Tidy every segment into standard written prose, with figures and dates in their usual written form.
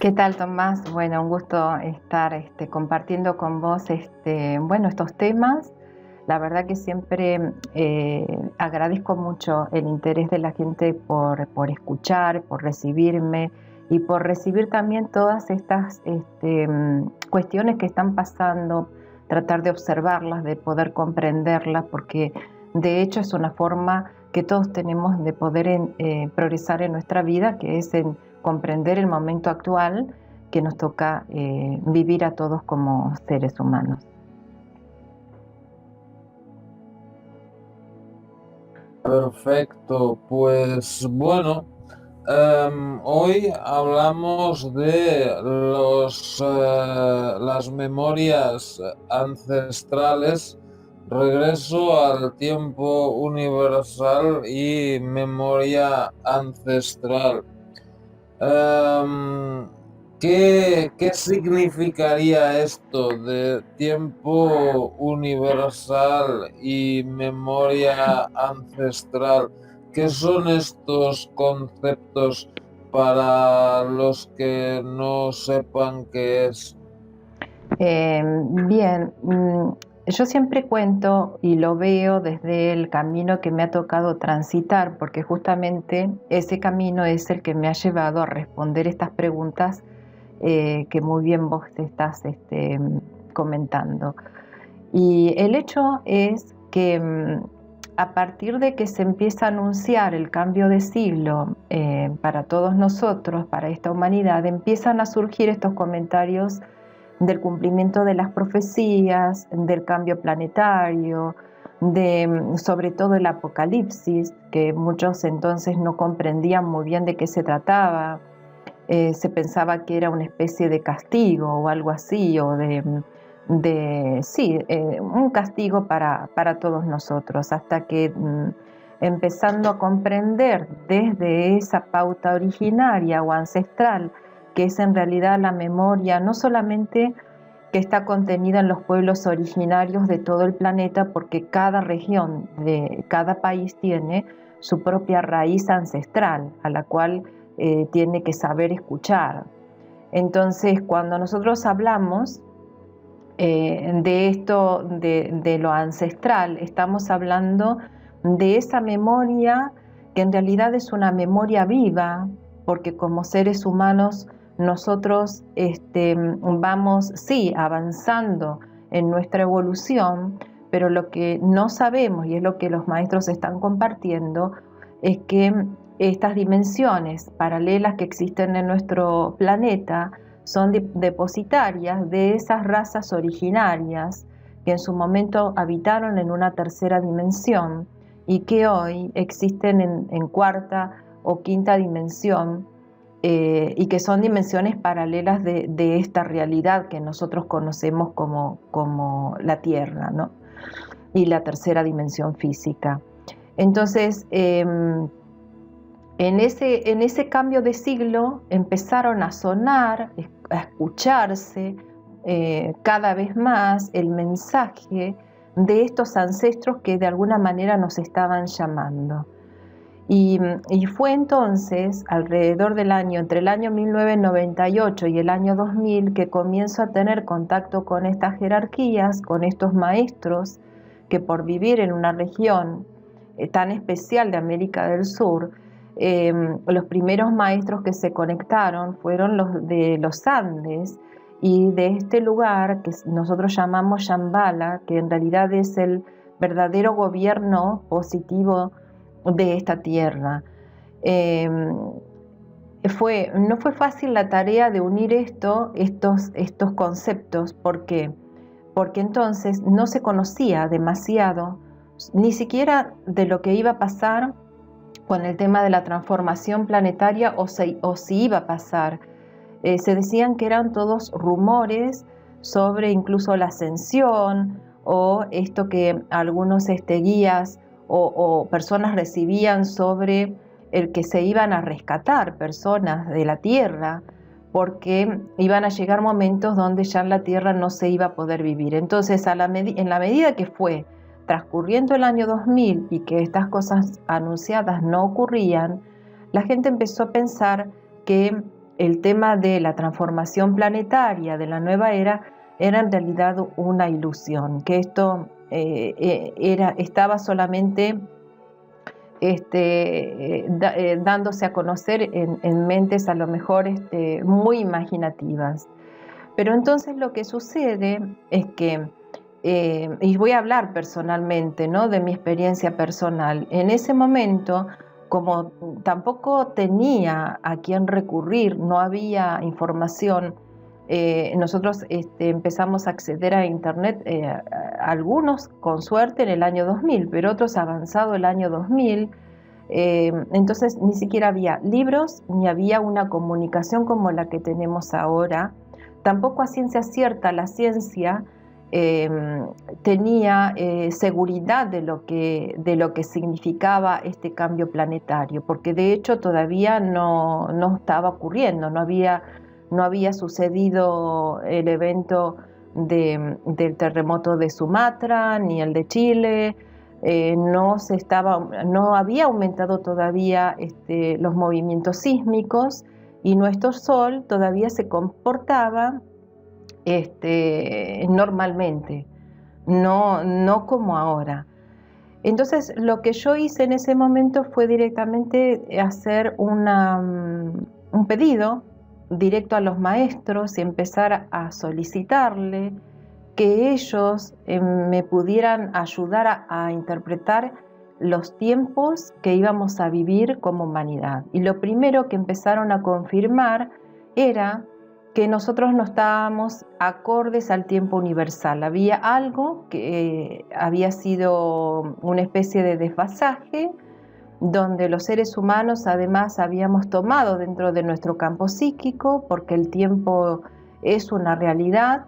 ¿Qué tal, Tomás? Bueno, un gusto estar compartiendo con vos estos temas. La verdad que siempre agradezco mucho el interés de la gente por escuchar, por recibirme y por recibir también todas estas cuestiones que están pasando, tratar de observarlas, de poder comprenderlas, porque de hecho es una forma que todos tenemos de poder progresar en nuestra vida, que es en comprender el momento actual que nos toca vivir a todos como seres humanos. Perfecto, pues bueno, hoy hablamos de las memorias ancestrales, regreso al tiempo universal y memoria ancestral. Em, ¿qué significaría esto de tiempo universal y memoria ancestral? ¿Qué son estos conceptos para los que no sepan qué es? Bien, yo siempre cuento y lo veo desde el camino que me ha tocado transitar, porque justamente ese camino es el que me ha llevado a responder estas preguntas que muy bien vos te estás comentando. Y el hecho es que a partir de que se empieza a anunciar el cambio de siglo para todos nosotros, para esta humanidad, empiezan a surgir estos comentarios del cumplimiento de las profecías, del cambio planetario, sobre todo el apocalipsis, que muchos entonces no comprendían muy bien de qué se trataba. Se pensaba que era una especie de castigo o algo así, o un castigo para todos nosotros, hasta que empezando a comprender desde esa pauta originaria o ancestral, que es en realidad la memoria, no solamente que está contenida en los pueblos originarios de todo el planeta, porque cada región de cada país tiene su propia raíz ancestral, a la cual tiene que saber escuchar. Entonces, cuando nosotros hablamos de esto, de lo ancestral, estamos hablando de esa memoria que en realidad es una memoria viva, porque como seres humanos nosotros vamos, sí, avanzando en nuestra evolución, pero lo que no sabemos, y es lo que los maestros están compartiendo, es que estas dimensiones paralelas que existen en nuestro planeta son depositarias de esas razas originarias que en su momento habitaron en una tercera dimensión y que hoy existen en cuarta o quinta dimensión, y que son dimensiones paralelas de esta realidad que nosotros conocemos como la Tierra, ¿no? Y la tercera dimensión física. Entonces, en ese cambio de siglo empezaron a sonar, a escucharse cada vez más el mensaje de estos ancestros que de alguna manera nos estaban llamando. Y fue entonces, alrededor del año, entre el año 1998 y el año 2000, que comienzo a tener contacto con estas jerarquías, con estos maestros, que por vivir en una región tan especial de América del Sur, los primeros maestros que se conectaron fueron los de los Andes y de este lugar que nosotros llamamos Shambhala, que en realidad es el verdadero gobierno positivo de esta tierra. Eh, no fue fácil la tarea de unir estos conceptos. ¿Por qué? Porque entonces no se conocía demasiado, ni siquiera de lo que iba a pasar con el tema de la transformación planetaria o si iba a pasar. Se decían que eran todos rumores sobre incluso la ascensión o esto que algunos guías o personas recibían sobre el que se iban a rescatar personas de la Tierra porque iban a llegar momentos donde ya en la Tierra no se iba a poder vivir. Entonces, en la medida que fue transcurriendo el año 2000 y que estas cosas anunciadas no ocurrían, la gente empezó a pensar que el tema de la transformación planetaria de la nueva era era en realidad una ilusión, que esto estaba solamente dándose a conocer en mentes a lo mejor muy imaginativas. Pero entonces lo que sucede es que, y voy a hablar personalmente, ¿no?, de mi experiencia personal, en ese momento, como tampoco tenía a quién recurrir, no había información, nosotros empezamos a acceder a Internet, algunos con suerte en el año 2000, pero otros avanzado el año 2000. Entonces ni siquiera había libros ni había una comunicación como la que tenemos ahora. Tampoco a ciencia cierta la ciencia tenía seguridad de lo que significaba este cambio planetario, porque de hecho todavía no estaba ocurriendo, no había sucedido el evento del terremoto de Sumatra ni el de Chile. No había aumentado todavía los movimientos sísmicos, y nuestro Sol todavía se comportaba normalmente, no como ahora. Entonces lo que yo hice en ese momento fue directamente hacer un pedido directo a los maestros y empezar a solicitarle que ellos me pudieran ayudar a interpretar los tiempos que íbamos a vivir como humanidad. Y lo primero que empezaron a confirmar era que nosotros no estábamos acordes al tiempo universal. Había algo que había sido una especie de desfasaje, donde los seres humanos además habíamos tomado dentro de nuestro campo psíquico, porque el tiempo es una realidad.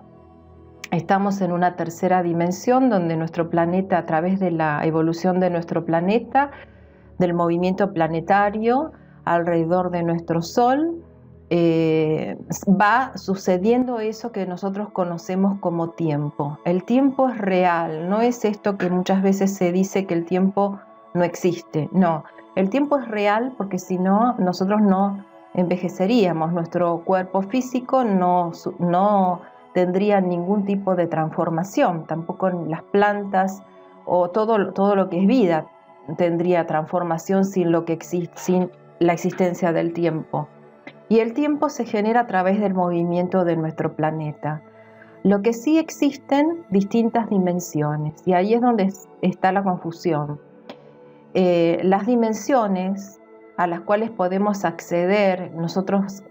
Estamos en una tercera dimensión donde nuestro planeta, a través de la evolución de nuestro planeta, del movimiento planetario alrededor de nuestro Sol, va sucediendo eso que nosotros conocemos como tiempo. El tiempo es real, no es esto que muchas veces se dice que el tiempo no existe. No, el tiempo es real, porque si no, nosotros no envejeceríamos, nuestro cuerpo físico no tendría ningún tipo de transformación, tampoco las plantas o todo lo que es vida tendría transformación sin la existencia del tiempo. Y el tiempo se genera a través del movimiento de nuestro planeta. Lo que sí existen distintas dimensiones, y ahí es donde está la confusión. Las dimensiones a las cuales podemos acceder, nosotros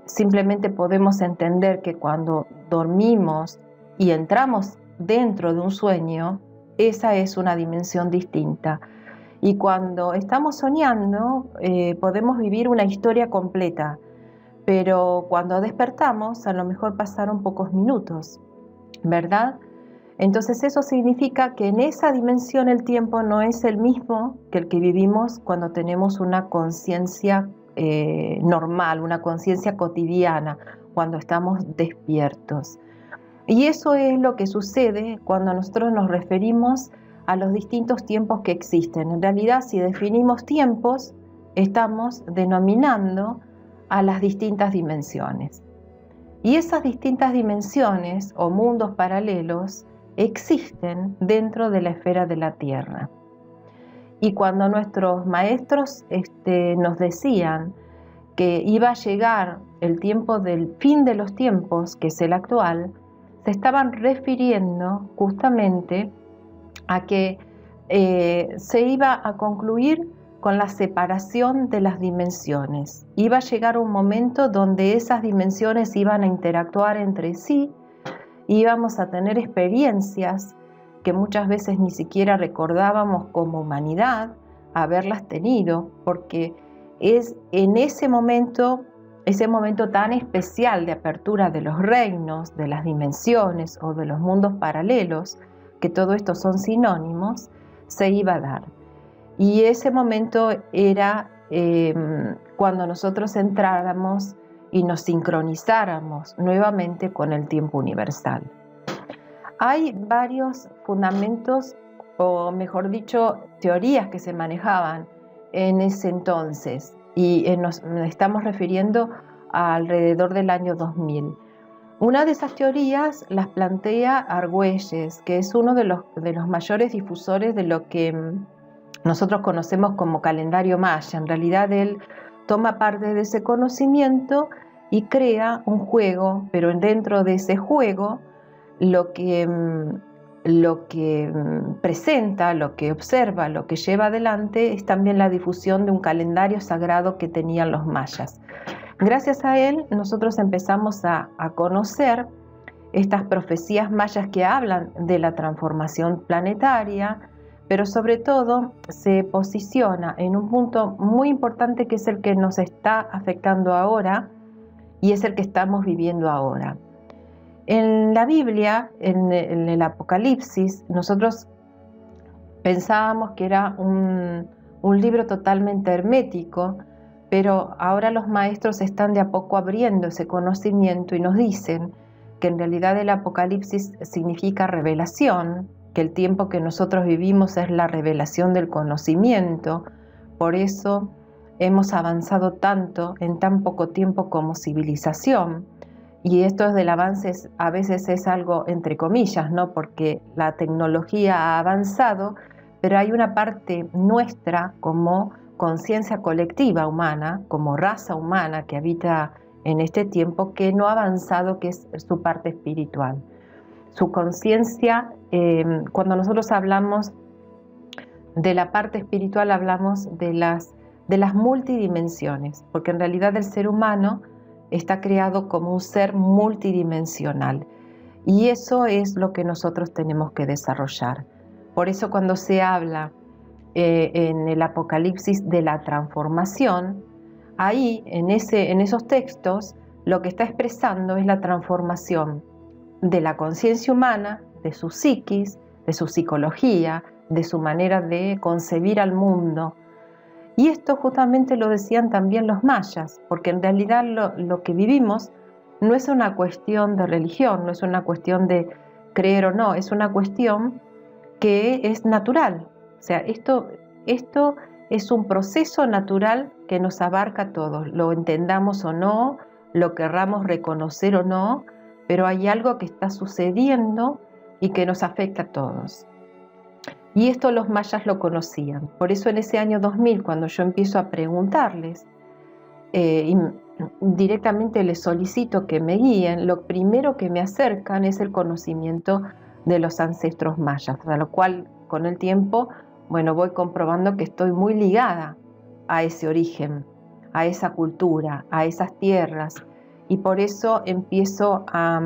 simplemente podemos entender que cuando dormimos y entramos dentro de un sueño, esa es una dimensión distinta. Y cuando estamos soñando, podemos vivir una historia completa, pero cuando despertamos, a lo mejor pasaron pocos minutos, ¿verdad? Entonces eso significa que en esa dimensión el tiempo no es el mismo que el que vivimos cuando tenemos una conciencia normal, una conciencia cotidiana, cuando estamos despiertos. Y eso es lo que sucede cuando nosotros nos referimos a los distintos tiempos que existen. En realidad, si definimos tiempos, estamos denominando a las distintas dimensiones. Y esas distintas dimensiones o mundos paralelos existen dentro de la esfera de la Tierra. Y cuando nuestros maestros nos decían que iba a llegar el tiempo del fin de los tiempos, que es el actual, se estaban refiriendo justamente a que se iba a concluir con la separación de las dimensiones. Iba a llegar un momento donde esas dimensiones iban a interactuar entre sí, íbamos a tener experiencias que muchas veces ni siquiera recordábamos como humanidad haberlas tenido, porque es en ese momento tan especial de apertura de los reinos, de las dimensiones o de los mundos paralelos, que todo esto son sinónimos, se iba a dar. Y ese momento era cuando nosotros entráramos y nos sincronizáramos nuevamente con el tiempo universal. Hay varios fundamentos, o mejor dicho, teorías que se manejaban en ese entonces, y nos estamos refiriendo alrededor del año 2000. Una de esas teorías las plantea Argüelles, que es uno de los mayores difusores de lo que nosotros conocemos como calendario maya. En realidad él toma parte de ese conocimiento y crea un juego, pero dentro de ese juego lo que presenta, lo que observa, lo que lleva adelante es también la difusión de un calendario sagrado que tenían los mayas. Gracias a él nosotros empezamos a conocer estas profecías mayas que hablan de la transformación planetaria, pero sobre todo se posiciona en un punto muy importante que es el que nos está afectando ahora y es el que estamos viviendo ahora. En la Biblia, en el Apocalipsis, nosotros pensábamos que era un libro totalmente hermético, pero ahora los maestros están de a poco abriendo ese conocimiento y nos dicen que en realidad el Apocalipsis significa revelación, que el tiempo que nosotros vivimos es la revelación del conocimiento. Por eso hemos avanzado tanto en tan poco tiempo como civilización. Y esto del avance a veces es algo entre comillas, ¿no? Porque la tecnología ha avanzado, pero hay una parte nuestra como conciencia colectiva humana, como raza humana que habita en este tiempo, que no ha avanzado, que es su parte espiritual. Su conciencia, cuando nosotros hablamos de la parte espiritual, hablamos de las multidimensiones, porque en realidad el ser humano está creado como un ser multidimensional y eso es lo que nosotros tenemos que desarrollar. Por eso cuando se habla en el Apocalipsis de la transformación, ahí en esos textos lo que está expresando es la transformación de la conciencia humana, de su psiquis, de su psicología, de su manera de concebir al mundo. Y esto justamente lo decían también los mayas, porque en realidad lo que vivimos no es una cuestión de religión, no es una cuestión de creer o no, es una cuestión que es natural. O sea, esto es un proceso natural que nos abarca a todos, lo entendamos o no, lo querramos reconocer o no, pero hay algo que está sucediendo y que nos afecta a todos. Y esto los mayas lo conocían. Por eso en ese año 2000, cuando yo empiezo a preguntarles, directamente les solicito que me guíen, lo primero que me acercan es el conocimiento de los ancestros mayas, a lo cual con el tiempo, bueno, voy comprobando que estoy muy ligada a ese origen, a esa cultura, a esas tierras, y por eso empiezo a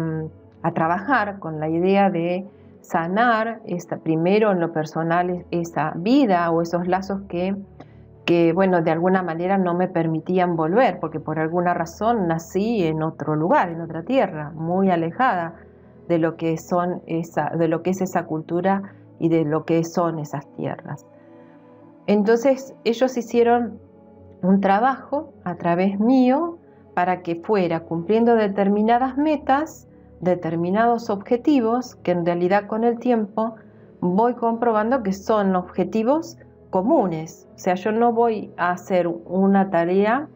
trabajar con la idea de sanar primero en lo personal esa vida o esos lazos que bueno, de alguna manera no me permitían volver, porque por alguna razón nací en otro lugar, en otra tierra, muy alejada de lo que es esa cultura y de lo que son esas tierras. Entonces ellos hicieron un trabajo a través mío para que fuera cumpliendo determinadas metas, determinados objetivos, que en realidad con el tiempo voy comprobando que son objetivos comunes. O sea, yo no voy a hacer una tarea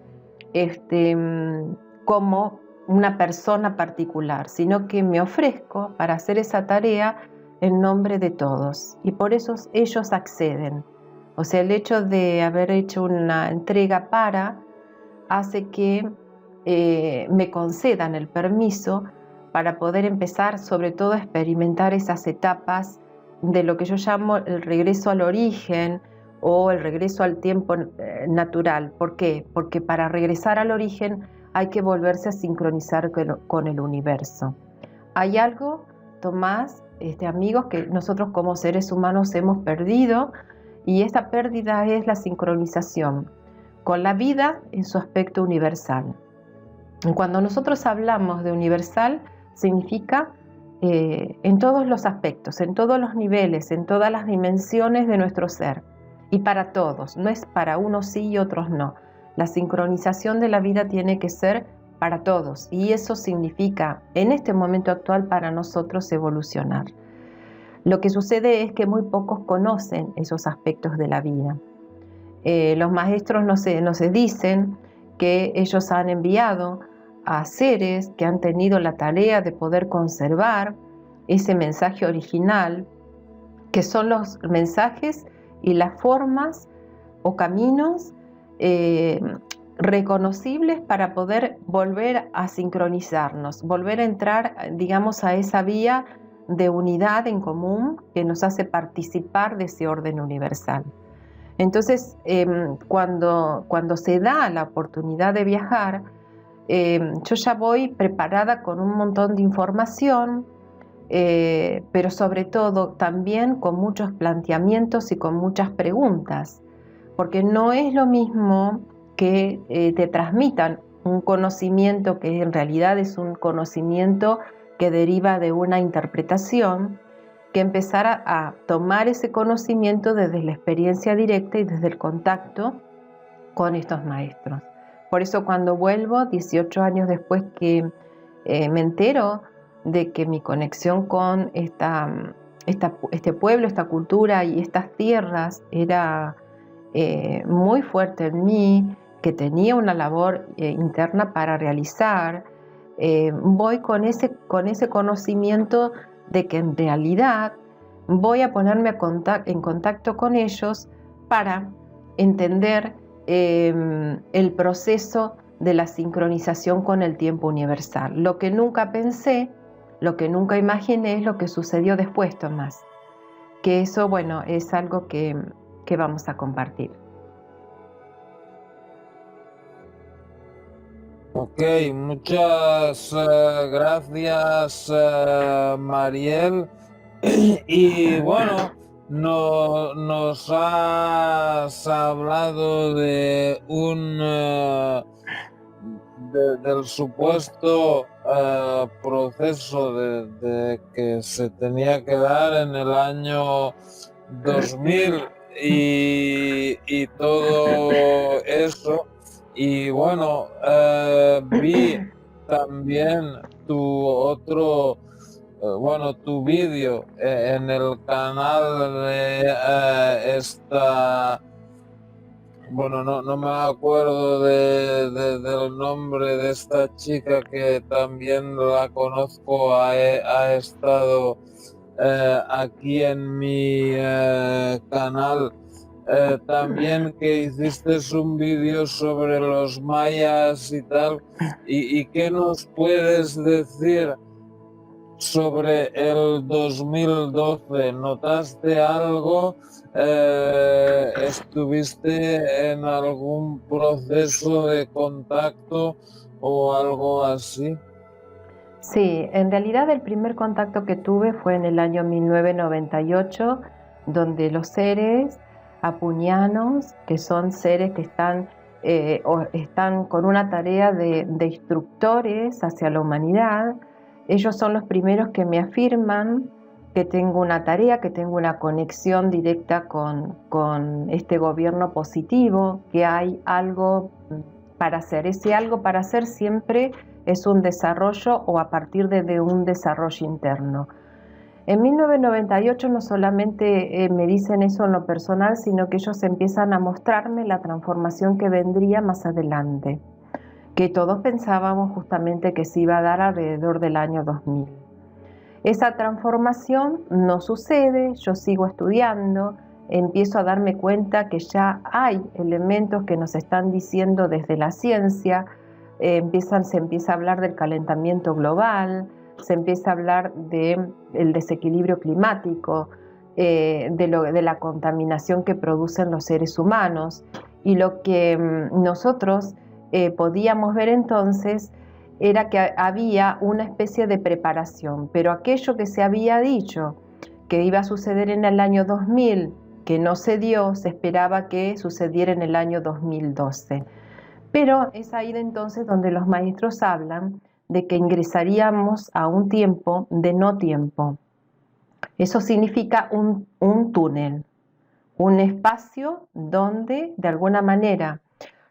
como una persona particular, sino que me ofrezco para hacer esa tarea en nombre de todos. Y por eso ellos acceden. O sea, el hecho de haber hecho una entrega hace que me concedan el permiso para poder empezar sobre todo a experimentar esas etapas de lo que yo llamo el regreso al origen o el regreso al tiempo natural. ¿Por qué? Porque para regresar al origen hay que volverse a sincronizar con el universo. Hay algo, Tomás, amigos, que nosotros como seres humanos hemos perdido, y esta pérdida es la sincronización con la vida en su aspecto universal. Cuando nosotros hablamos de universal, significa en todos los aspectos, en todos los niveles, en todas las dimensiones de nuestro ser, y para todos, no es para unos sí y otros no. La sincronización de la vida tiene que ser para todos, y eso significa, en este momento actual, para nosotros evolucionar. Lo que sucede es que muy pocos conocen esos aspectos de la vida. Los maestros nos dicen que ellos han enviado a seres que han tenido la tarea de poder conservar ese mensaje original, que son los mensajes y las formas o caminos reconocibles para poder volver a sincronizarnos, volver a entrar, digamos, a esa vía de unidad en común que nos hace participar de ese orden universal. Entonces, cuando se da la oportunidad de viajar, yo ya voy preparada con un montón de información, pero sobre todo también con muchos planteamientos y con muchas preguntas, porque no es lo mismo que te transmitan un conocimiento que en realidad es un conocimiento que deriva de una interpretación, que empezar a tomar ese conocimiento desde la experiencia directa y desde el contacto con estos maestros. Por eso cuando vuelvo, 18 años después que me entero de que mi conexión con este pueblo, esta cultura y estas tierras era muy fuerte en mí, que tenía una labor interna para realizar, voy con ese conocimiento de que en realidad voy a ponerme en contacto con ellos para entender el proceso de la sincronización con el tiempo universal. Lo que nunca pensé, lo que nunca imaginé es lo que sucedió después, Tomás. Que eso, bueno, es algo que vamos a compartir. Ok, muchas gracias, Mariel. Y bueno, nos has hablado de del supuesto proceso de que se tenía que dar en el año 2000 y todo eso. Y bueno, vi también tu vídeo en el canal de esta, bueno, no me acuerdo del nombre de esta chica, que también la conozco, ha estado aquí en mi canal. También que hiciste un vídeo sobre los mayas y tal, y qué nos puedes decir sobre el 2012. ¿Notaste algo? ¿Estuviste en algún proceso de contacto o algo así? Sí, en realidad el primer contacto que tuve fue en el año 1998, donde los seres apuñanos, que son seres que están con una tarea de instructores hacia la humanidad, ellos son los primeros que me afirman que tengo una tarea, que tengo una conexión directa con este gobierno positivo, que hay algo para hacer. Ese algo para hacer siempre es un desarrollo o a partir de un desarrollo interno. En 1998 no solamente me dicen eso en lo personal, sino que ellos empiezan a mostrarme la transformación que vendría más adelante, que todos pensábamos justamente que se iba a dar alrededor del año 2000. Esa transformación no sucede, yo sigo estudiando, empiezo a darme cuenta que ya hay elementos que nos están diciendo desde la ciencia, se empieza a hablar del calentamiento global, se empieza a hablar del desequilibrio climático, de la contaminación que producen los seres humanos, y lo que nosotros podíamos ver entonces era que había una especie de preparación, pero aquello que se había dicho que iba a suceder en el año 2000, que no se dio, se esperaba que sucediera en el año 2012. Pero es ahí de entonces donde los maestros hablan de que ingresaríamos a un tiempo de no tiempo. Eso significa un túnel, un espacio donde de alguna manera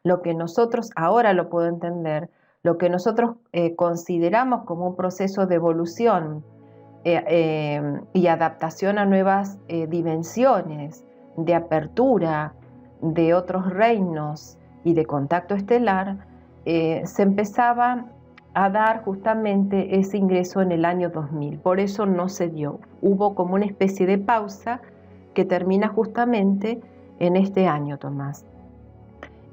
lo que nosotros, ahora lo puedo entender, lo que nosotros consideramos como un proceso de evolución y adaptación a nuevas dimensiones, de apertura de otros reinos y de contacto estelar, se empezaba a dar justamente ese ingreso en el año 2000. Por eso no se dio. Hubo como una especie de pausa que termina justamente en este año, Tomás.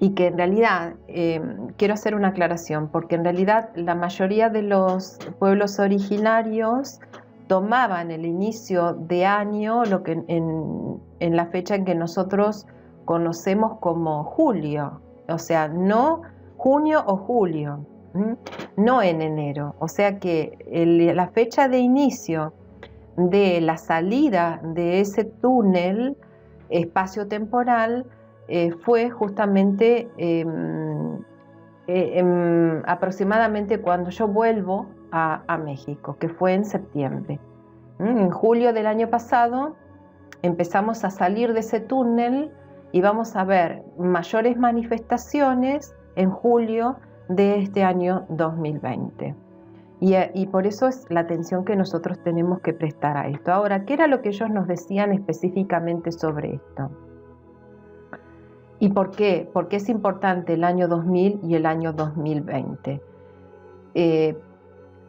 Y que en realidad, quiero hacer una aclaración, porque en realidad la mayoría de los pueblos originarios tomaban el inicio de año lo que en la fecha en que nosotros conocemos como julio, o sea, no junio o julio, no en enero. O sea que la fecha de inicio de la salida de ese túnel espacio-temporal fue justamente aproximadamente cuando yo vuelvo a México, que fue en septiembre. En julio del año pasado empezamos a salir de ese túnel y vamos a ver mayores manifestaciones en julio de este año 2020. Y por eso es la atención que nosotros tenemos que prestar a esto. Ahora, ¿qué era lo que ellos nos decían específicamente sobre esto? ¿Y por qué? Porque es importante el año 2000 y el año 2020.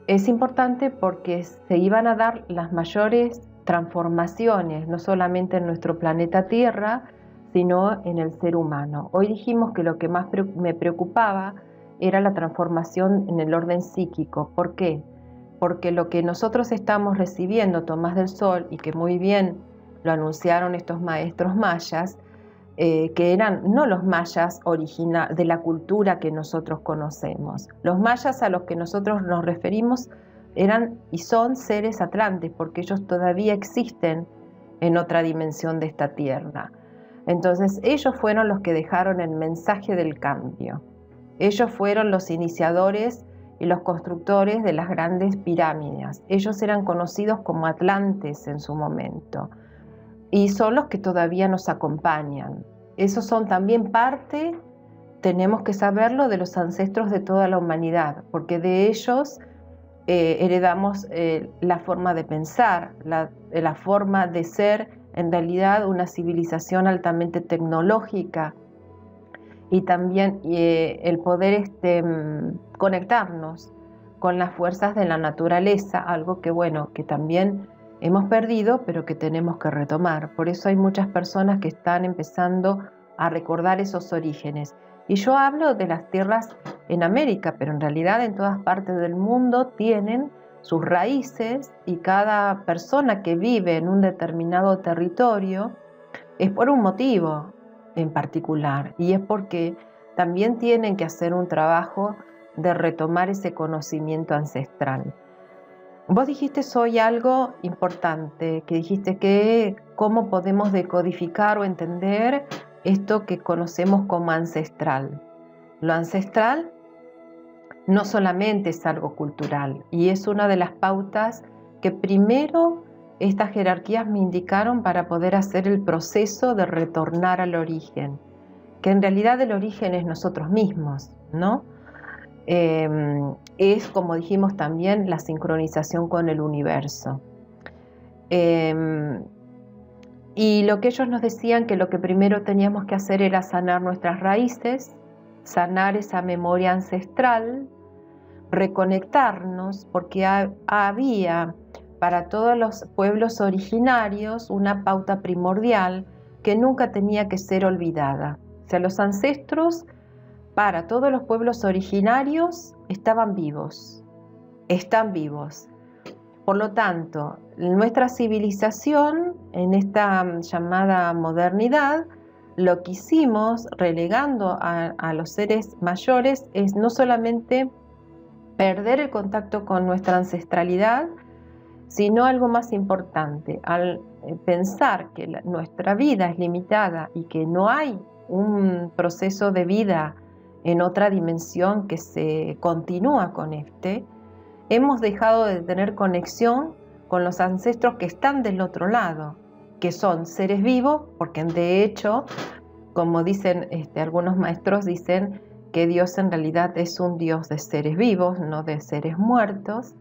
Es importante porque se iban a dar las mayores transformaciones, no solamente en nuestro planeta Tierra, sino en el ser humano. Hoy dijimos que lo que más me preocupaba era la transformación en el orden psíquico. ¿Por qué? Porque lo que nosotros estamos recibiendo, Tomás del Sol, y que muy bien lo anunciaron estos maestros mayas, que eran no los mayas de la cultura que nosotros conocemos. Los mayas a los que nosotros nos referimos eran y son seres atlantes, porque ellos todavía existen en otra dimensión de esta tierra. Entonces ellos fueron los que dejaron el mensaje del cambio. Ellos fueron los iniciadores y los constructores de las grandes pirámides. Ellos eran conocidos como atlantes en su momento. Y son los que todavía nos acompañan. Esos son también parte, tenemos que saberlo, de los ancestros de toda la humanidad, porque de ellos heredamos la forma de pensar, la forma de ser, en realidad una civilización altamente tecnológica, y también el poder conectarnos con las fuerzas de la naturaleza, algo que bueno, que también hemos perdido, pero que tenemos que retomar. Por eso hay muchas personas que están empezando a recordar esos orígenes. Y yo hablo de las tierras en América, pero en realidad en todas partes del mundo tienen sus raíces, y cada persona que vive en un determinado territorio es por un motivo en particular, y es porque también tienen que hacer un trabajo de retomar ese conocimiento ancestral. Vos dijiste hoy algo importante, que dijiste que cómo podemos decodificar o entender esto que conocemos como ancestral. Lo ancestral no solamente es algo cultural, y es una de las pautas que primero estas jerarquías me indicaron para poder hacer el proceso de retornar al origen, que en realidad el origen es nosotros mismos, ¿no? Es, como dijimos también, la sincronización con el universo. Y lo que ellos nos decían, que lo que primero teníamos que hacer era sanar nuestras raíces, sanar esa memoria ancestral, reconectarnos, porque había para todos los pueblos originarios una pauta primordial que nunca tenía que ser olvidada. O sea, los ancestros para todos los pueblos originarios estaban vivos, están vivos. Por lo tanto, nuestra civilización, en esta llamada modernidad, lo que hicimos relegando a los seres mayores es no solamente perder el contacto con nuestra ancestralidad, sino algo más importante, al pensar que nuestra vida es limitada y que no hay un proceso de vida en otra dimensión que se continúa con hemos dejado de tener conexión con los ancestros que están del otro lado, que son seres vivos, porque de hecho, como dicen algunos maestros, dicen que Dios en realidad es un Dios de seres vivos, no de seres muertos.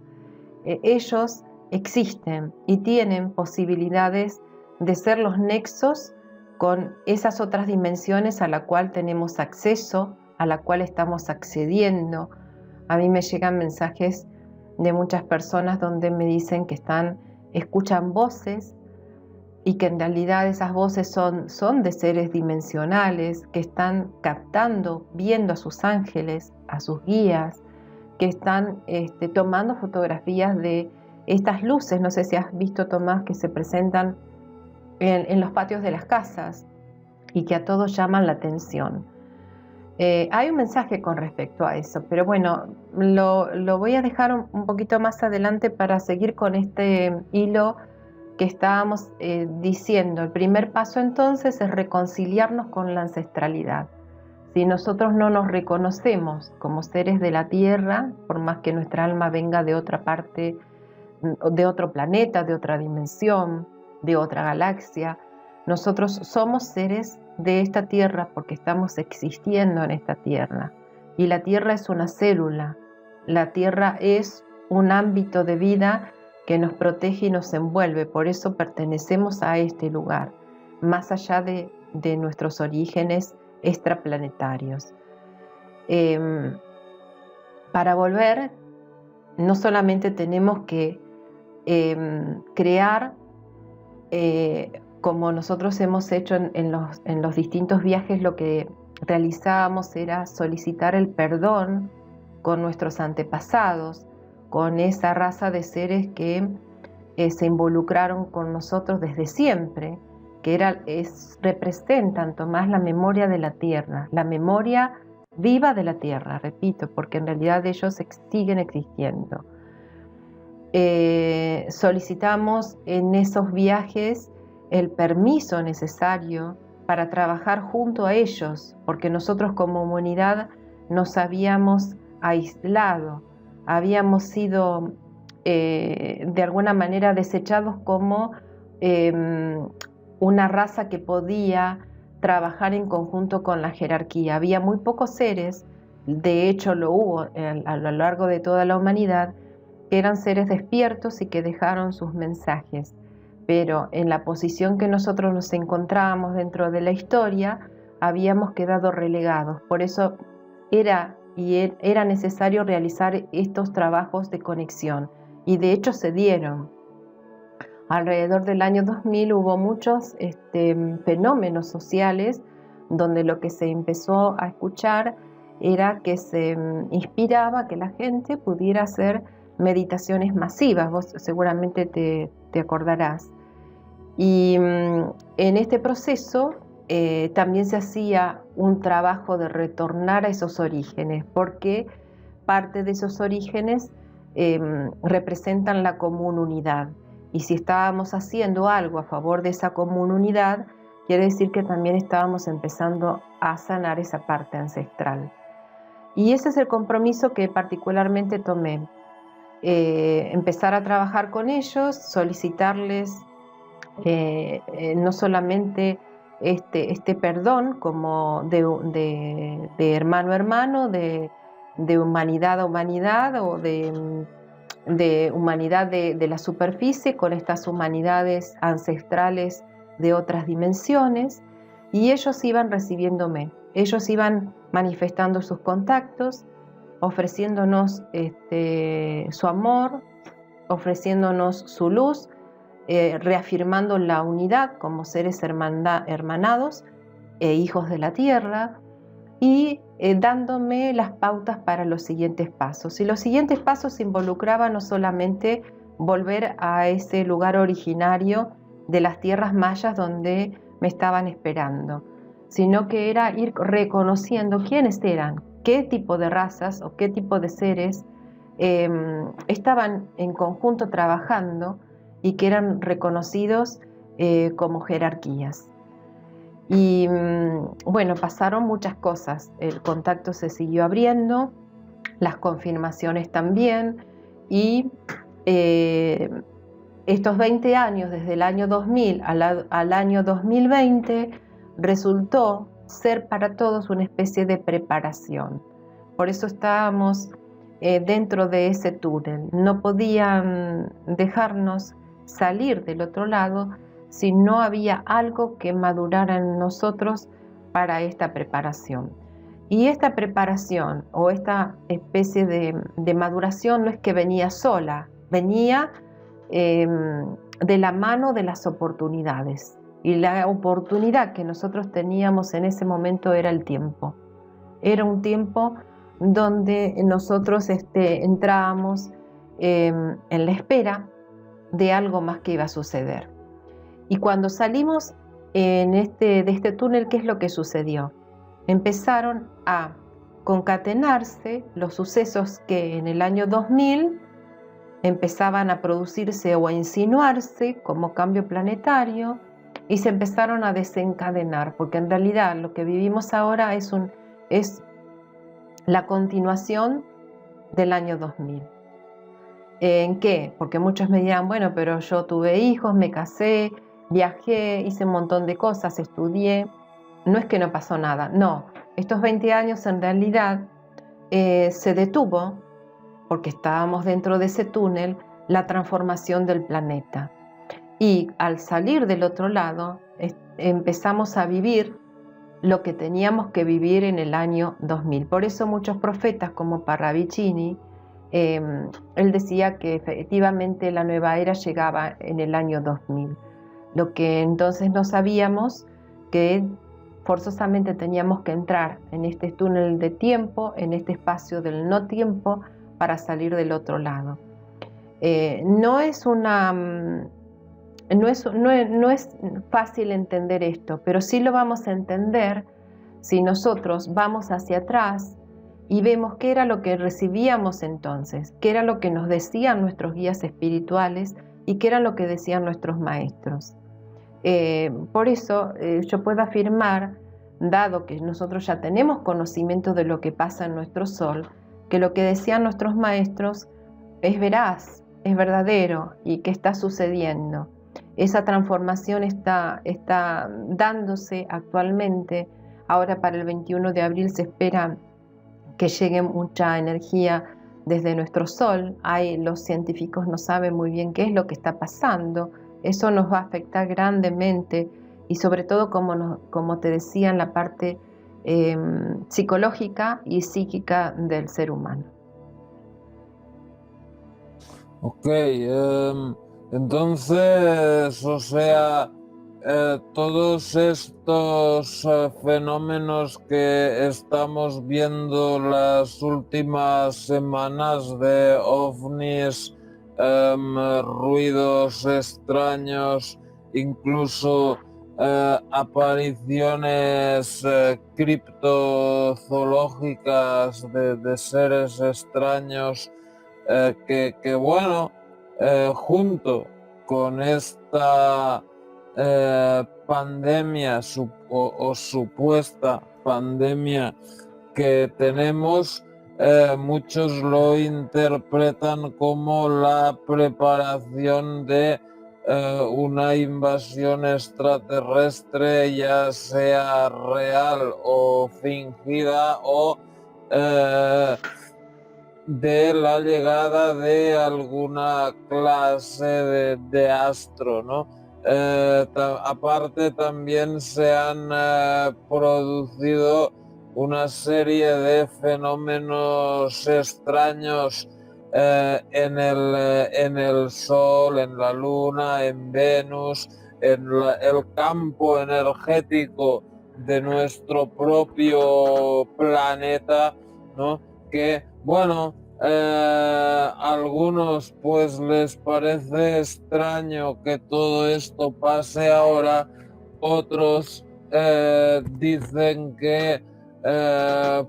Ellos existen y tienen posibilidades de ser los nexos con esas otras dimensiones a la cual tenemos acceso, a la cual estamos accediendo, A mí me llegan mensajes de muchas personas donde me dicen que escuchan voces y que en realidad esas voces son de seres dimensionales, que están captando, viendo a sus ángeles, a sus guías, que están tomando fotografías de estas luces, no sé si has visto, Tomás, que se presentan en los patios de las casas y que a todos llaman la atención. Hay un mensaje con respecto a eso, pero bueno, lo voy a dejar un poquito más adelante para seguir con este hilo que estábamos diciendo. El primer paso entonces es reconciliarnos con la ancestralidad. Si nosotros no nos reconocemos como seres de la Tierra, por más que nuestra alma venga de otra parte, de otro planeta, de otra dimensión, de otra galaxia, nosotros somos seres de esta Tierra porque estamos existiendo en esta Tierra. Y la Tierra es una célula, la Tierra es un ámbito de vida que nos protege y nos envuelve, por eso pertenecemos a este lugar, más allá de nuestros orígenes extraplanetarios. Para volver, no solamente tenemos que crear, como nosotros hemos hecho en los distintos viajes, lo que realizábamos era solicitar el perdón con nuestros antepasados, con esa raza de seres que se involucraron con nosotros desde siempre, que representan, Tomás, la memoria de la Tierra, la memoria viva de la Tierra, repito, porque en realidad ellos siguen existiendo. Solicitamos en esos viajes el permiso necesario para trabajar junto a ellos, porque nosotros como humanidad nos habíamos aislado, habíamos sido de alguna manera desechados como una raza que podía trabajar en conjunto con la jerarquía. Había muy pocos seres, de hecho lo hubo a lo largo de toda la humanidad, que eran seres despiertos y que dejaron sus mensajes. Pero en la posición que nosotros nos encontrábamos dentro de la historia, habíamos quedado relegados. Por eso era necesario realizar estos trabajos de conexión. Y de hecho se dieron. Alrededor del año 2000 hubo muchos fenómenos sociales donde lo que se empezó a escuchar era que se inspiraba que la gente pudiera hacer meditaciones masivas. Vos seguramente te acordarás. Y en este proceso también se hacía un trabajo de retornar a esos orígenes, porque parte de esos orígenes representan la común unidad. Y si estábamos haciendo algo a favor de esa común unidad, quiere decir que también estábamos empezando a sanar esa parte ancestral. Y ese es el compromiso que particularmente tomé. Empezar a trabajar con ellos, solicitarles no solamente este perdón como de hermano a hermano, de humanidad a humanidad, o de humanidad de la superficie con estas humanidades ancestrales de otras dimensiones, y ellos iban recibiéndome, ellos iban manifestando sus contactos, ofreciéndonos su amor, ofreciéndonos su luz, reafirmando la unidad como seres hermanados e hijos de la tierra, y dándome las pautas para los siguientes pasos. Y los siguientes pasos involucraban no solamente volver a ese lugar originario de las tierras mayas donde me estaban esperando, sino que era ir reconociendo quiénes eran, qué tipo de razas o qué tipo de seres estaban en conjunto trabajando y que eran reconocidos como jerarquías. Y bueno, pasaron muchas cosas, el contacto se siguió abriendo, las confirmaciones también, y estos 20 años, desde el año 2000 al año 2020, resultó ser para todos una especie de preparación. Por eso estábamos dentro de ese túnel, no podían dejarnos salir del otro lado si no había algo que madurara en nosotros para esta preparación. Y esta preparación o esta especie de maduración no es que venía sola, venía de la mano de las oportunidades. Y la oportunidad que nosotros teníamos en ese momento era el tiempo. Era un tiempo donde nosotros entrábamos en la espera de algo más que iba a suceder. Y cuando salimos de este túnel, ¿qué es lo que sucedió? Empezaron a concatenarse los sucesos que en el año 2000 empezaban a producirse o a insinuarse como cambio planetario y se empezaron a desencadenar, porque en realidad lo que vivimos ahora es la continuación del año 2000. ¿En qué? Porque muchos me dirán, bueno, pero yo tuve hijos, me casé, viajé, hice un montón de cosas, estudié. No es que no pasó nada, no. Estos 20 años en realidad se detuvo, porque estábamos dentro de ese túnel, la transformación del planeta. Y al salir del otro lado, empezamos a vivir lo que teníamos que vivir en el año 2000. Por eso muchos profetas como Parravicini, él decía que efectivamente la nueva era llegaba en el año 2000. Lo que entonces no sabíamos que forzosamente teníamos que entrar en este túnel de tiempo, en este espacio del no tiempo, para salir del otro lado. No es fácil entender esto, pero sí lo vamos a entender si nosotros vamos hacia atrás y vemos qué era lo que recibíamos entonces, qué era lo que nos decían nuestros guías espirituales y qué era lo que decían nuestros maestros. Por eso yo puedo afirmar, dado que nosotros ya tenemos conocimiento de lo que pasa en nuestro sol, que lo que decían nuestros maestros es veraz, es verdadero y que está sucediendo. Esa transformación está dándose actualmente. Ahora para el 21 de abril se espera que llegue mucha energía desde nuestro sol. Los científicos no saben muy bien qué es lo que está pasando. Eso nos va a afectar grandemente y sobre todo, como te decía, en la parte psicológica y psíquica del ser humano. Ok, entonces, o sea, todos estos fenómenos que estamos viendo las últimas semanas de ovnis, ruidos extraños, incluso apariciones criptozoológicas de seres extraños, que bueno, junto con esta pandemia o supuesta pandemia que tenemos, muchos lo interpretan como la preparación de una invasión extraterrestre, ya sea real o fingida, o de la llegada de alguna clase de astro, ¿no? Aparte también se han producido una serie de fenómenos extraños en el Sol, en la Luna, en Venus, en el campo energético de nuestro propio planeta, ¿no? Que, bueno, algunos pues les parece extraño que todo esto pase ahora, otros dicen que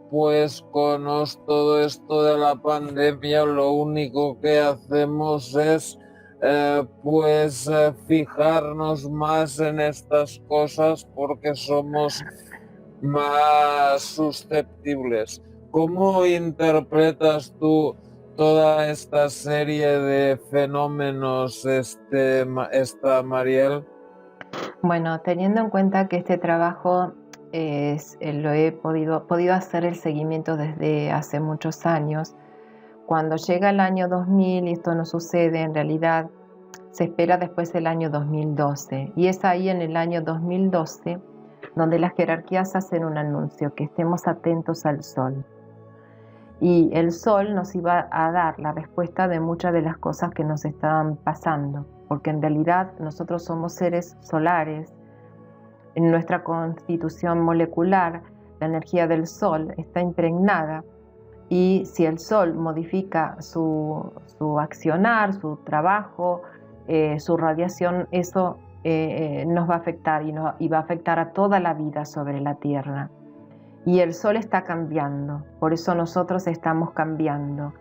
pues con todo esto de la pandemia lo único que hacemos es fijarnos más en estas cosas porque somos más susceptibles. ¿Cómo interpretas tú toda esta serie de fenómenos, Mariel? Bueno, teniendo en cuenta que este trabajo lo he podido hacer el seguimiento desde hace muchos años, cuando llega el año 2000 y esto no sucede, en realidad se espera después del año 2012. Y es ahí en el año 2012 donde las jerarquías hacen un anuncio, que estemos atentos al sol. Y el sol nos iba a dar la respuesta de muchas de las cosas que nos estaban pasando, porque en realidad nosotros somos seres solares. En nuestra constitución molecular, la energía del sol está impregnada, y si el sol modifica su accionar, su trabajo, su radiación, eso nos va a afectar y va a afectar a toda la vida sobre la Tierra. Y el sol está cambiando, por eso nosotros estamos cambiando.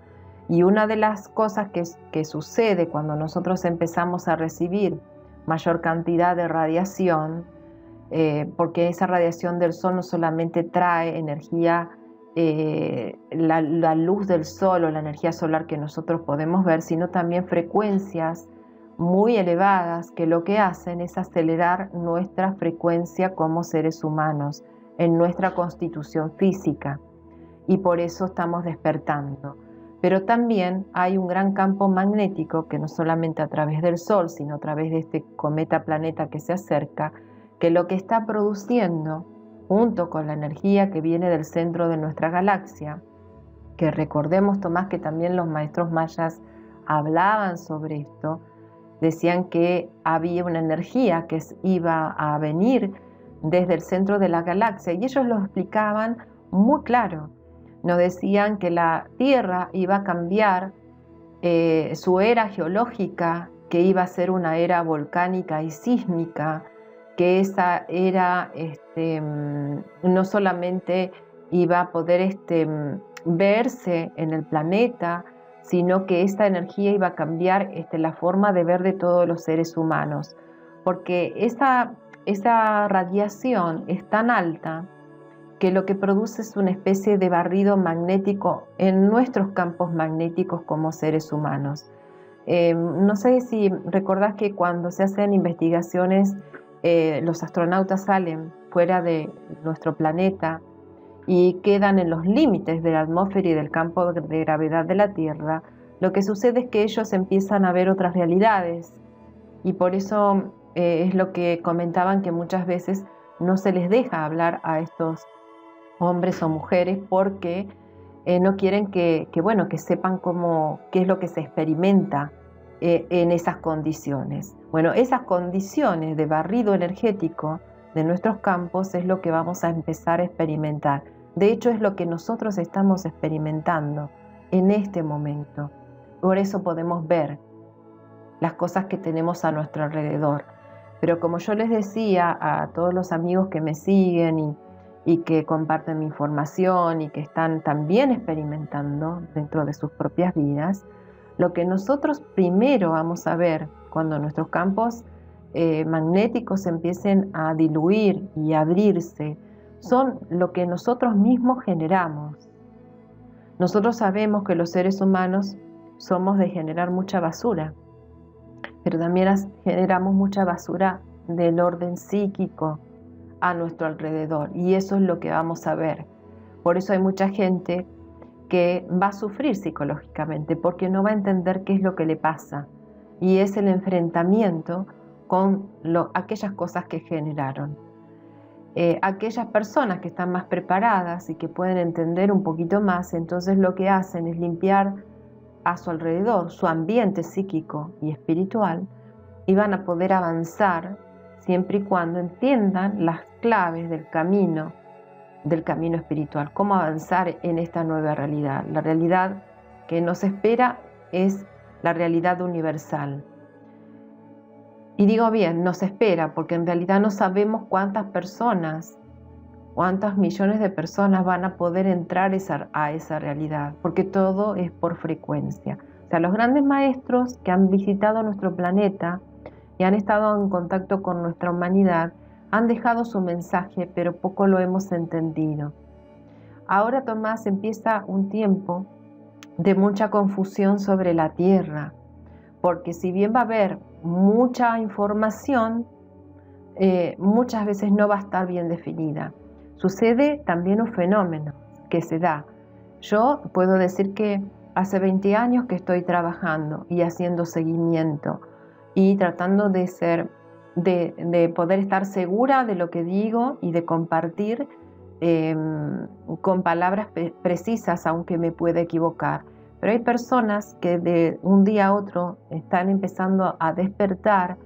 Y una de las cosas que sucede cuando nosotros empezamos a recibir mayor cantidad de radiación, porque esa radiación del sol no solamente trae energía, la luz del sol o la energía solar que nosotros podemos ver, sino también frecuencias muy elevadas que lo que hacen es acelerar nuestra frecuencia como seres humanos en nuestra constitución física, y por eso estamos despertando. Pero también hay un gran campo magnético que no solamente a través del sol, sino a través de este cometa planeta que se acerca, que lo que está produciendo, junto con la energía que viene del centro de nuestra galaxia, que recordemos, Tomás, que también los maestros mayas hablaban sobre esto, decían que había una energía que iba a venir desde el centro de la galaxia, y ellos lo explicaban muy claro. Nos decían que la Tierra iba a cambiar su era geológica, que iba a ser una era volcánica y sísmica, que esa era no solamente iba a poder verse en el planeta, sino que esta energía iba a cambiar la forma de ver de todos los seres humanos, porque esa radiación es tan alta que lo que produce es una especie de barrido magnético en nuestros campos magnéticos como seres humanos. No sé si recordás que cuando se hacen investigaciones, los astronautas salen fuera de nuestro planeta y quedan en los límites de la atmósfera y del campo de gravedad de la Tierra. Lo que sucede es que ellos empiezan a ver otras realidades, y por eso es lo que comentaban, que muchas veces no se les deja hablar a estos hombres o mujeres porque no quieren que sepan qué es lo que se experimenta en esas condiciones. Bueno, esas condiciones de barrido energético de nuestros campos es lo que vamos a empezar a experimentar. De hecho, es lo que nosotros estamos experimentando en este momento. Por eso podemos ver las cosas que tenemos a nuestro alrededor. Pero como yo les decía a todos los amigos que me siguen y que comparten mi información y que están también experimentando dentro de sus propias vidas, lo que nosotros primero vamos a ver cuando nuestros campos magnéticos empiecen a diluir y abrirse, son lo que nosotros mismos generamos. Nosotros sabemos que los seres humanos somos de generar mucha basura, pero también generamos mucha basura del orden psíquico a nuestro alrededor, y eso es lo que vamos a ver. Por eso hay mucha gente que va a sufrir psicológicamente porque no va a entender qué es lo que le pasa, y es el enfrentamiento con aquellas cosas que generaron. Aquellas personas que están más preparadas y que pueden entender un poquito más, entonces lo que hacen es limpiar a su alrededor su ambiente psíquico y espiritual, y van a poder avanzar siempre y cuando entiendan las claves del camino espiritual, cómo avanzar en esta nueva realidad. La realidad que nos espera es la realidad universal. Y digo bien, nos espera, porque en realidad no sabemos cuántas millones de personas van a poder entrar a esa realidad, porque todo es por frecuencia. O sea, los grandes maestros que han visitado nuestro planeta y han estado en contacto con nuestra humanidad han dejado su mensaje, pero poco lo hemos entendido. Ahora, Tomás, empieza un tiempo de mucha confusión sobre la Tierra, porque si bien va a haber mucha información, muchas veces no va a estar bien definida. Sucede también un fenómeno que se da. Yo puedo decir que hace 20 años que estoy trabajando y haciendo seguimiento y tratando de ser de poder estar segura de lo que digo y de compartir con palabras precisas, aunque me pueda equivocar. Pero hay personas que de un día a otro están empezando a despertar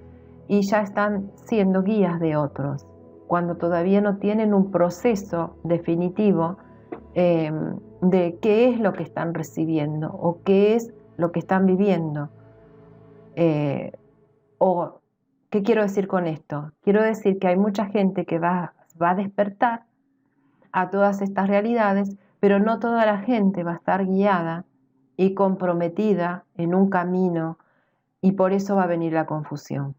y ya están siendo guías de otros, cuando todavía no tienen un proceso definitivo de qué es lo que están recibiendo o qué es lo que están viviendo. O ¿qué quiero decir con esto? Quiero decir que hay mucha gente que va a despertar a todas estas realidades, pero no toda la gente va a estar guiada y comprometida en un camino, y por eso va a venir la confusión.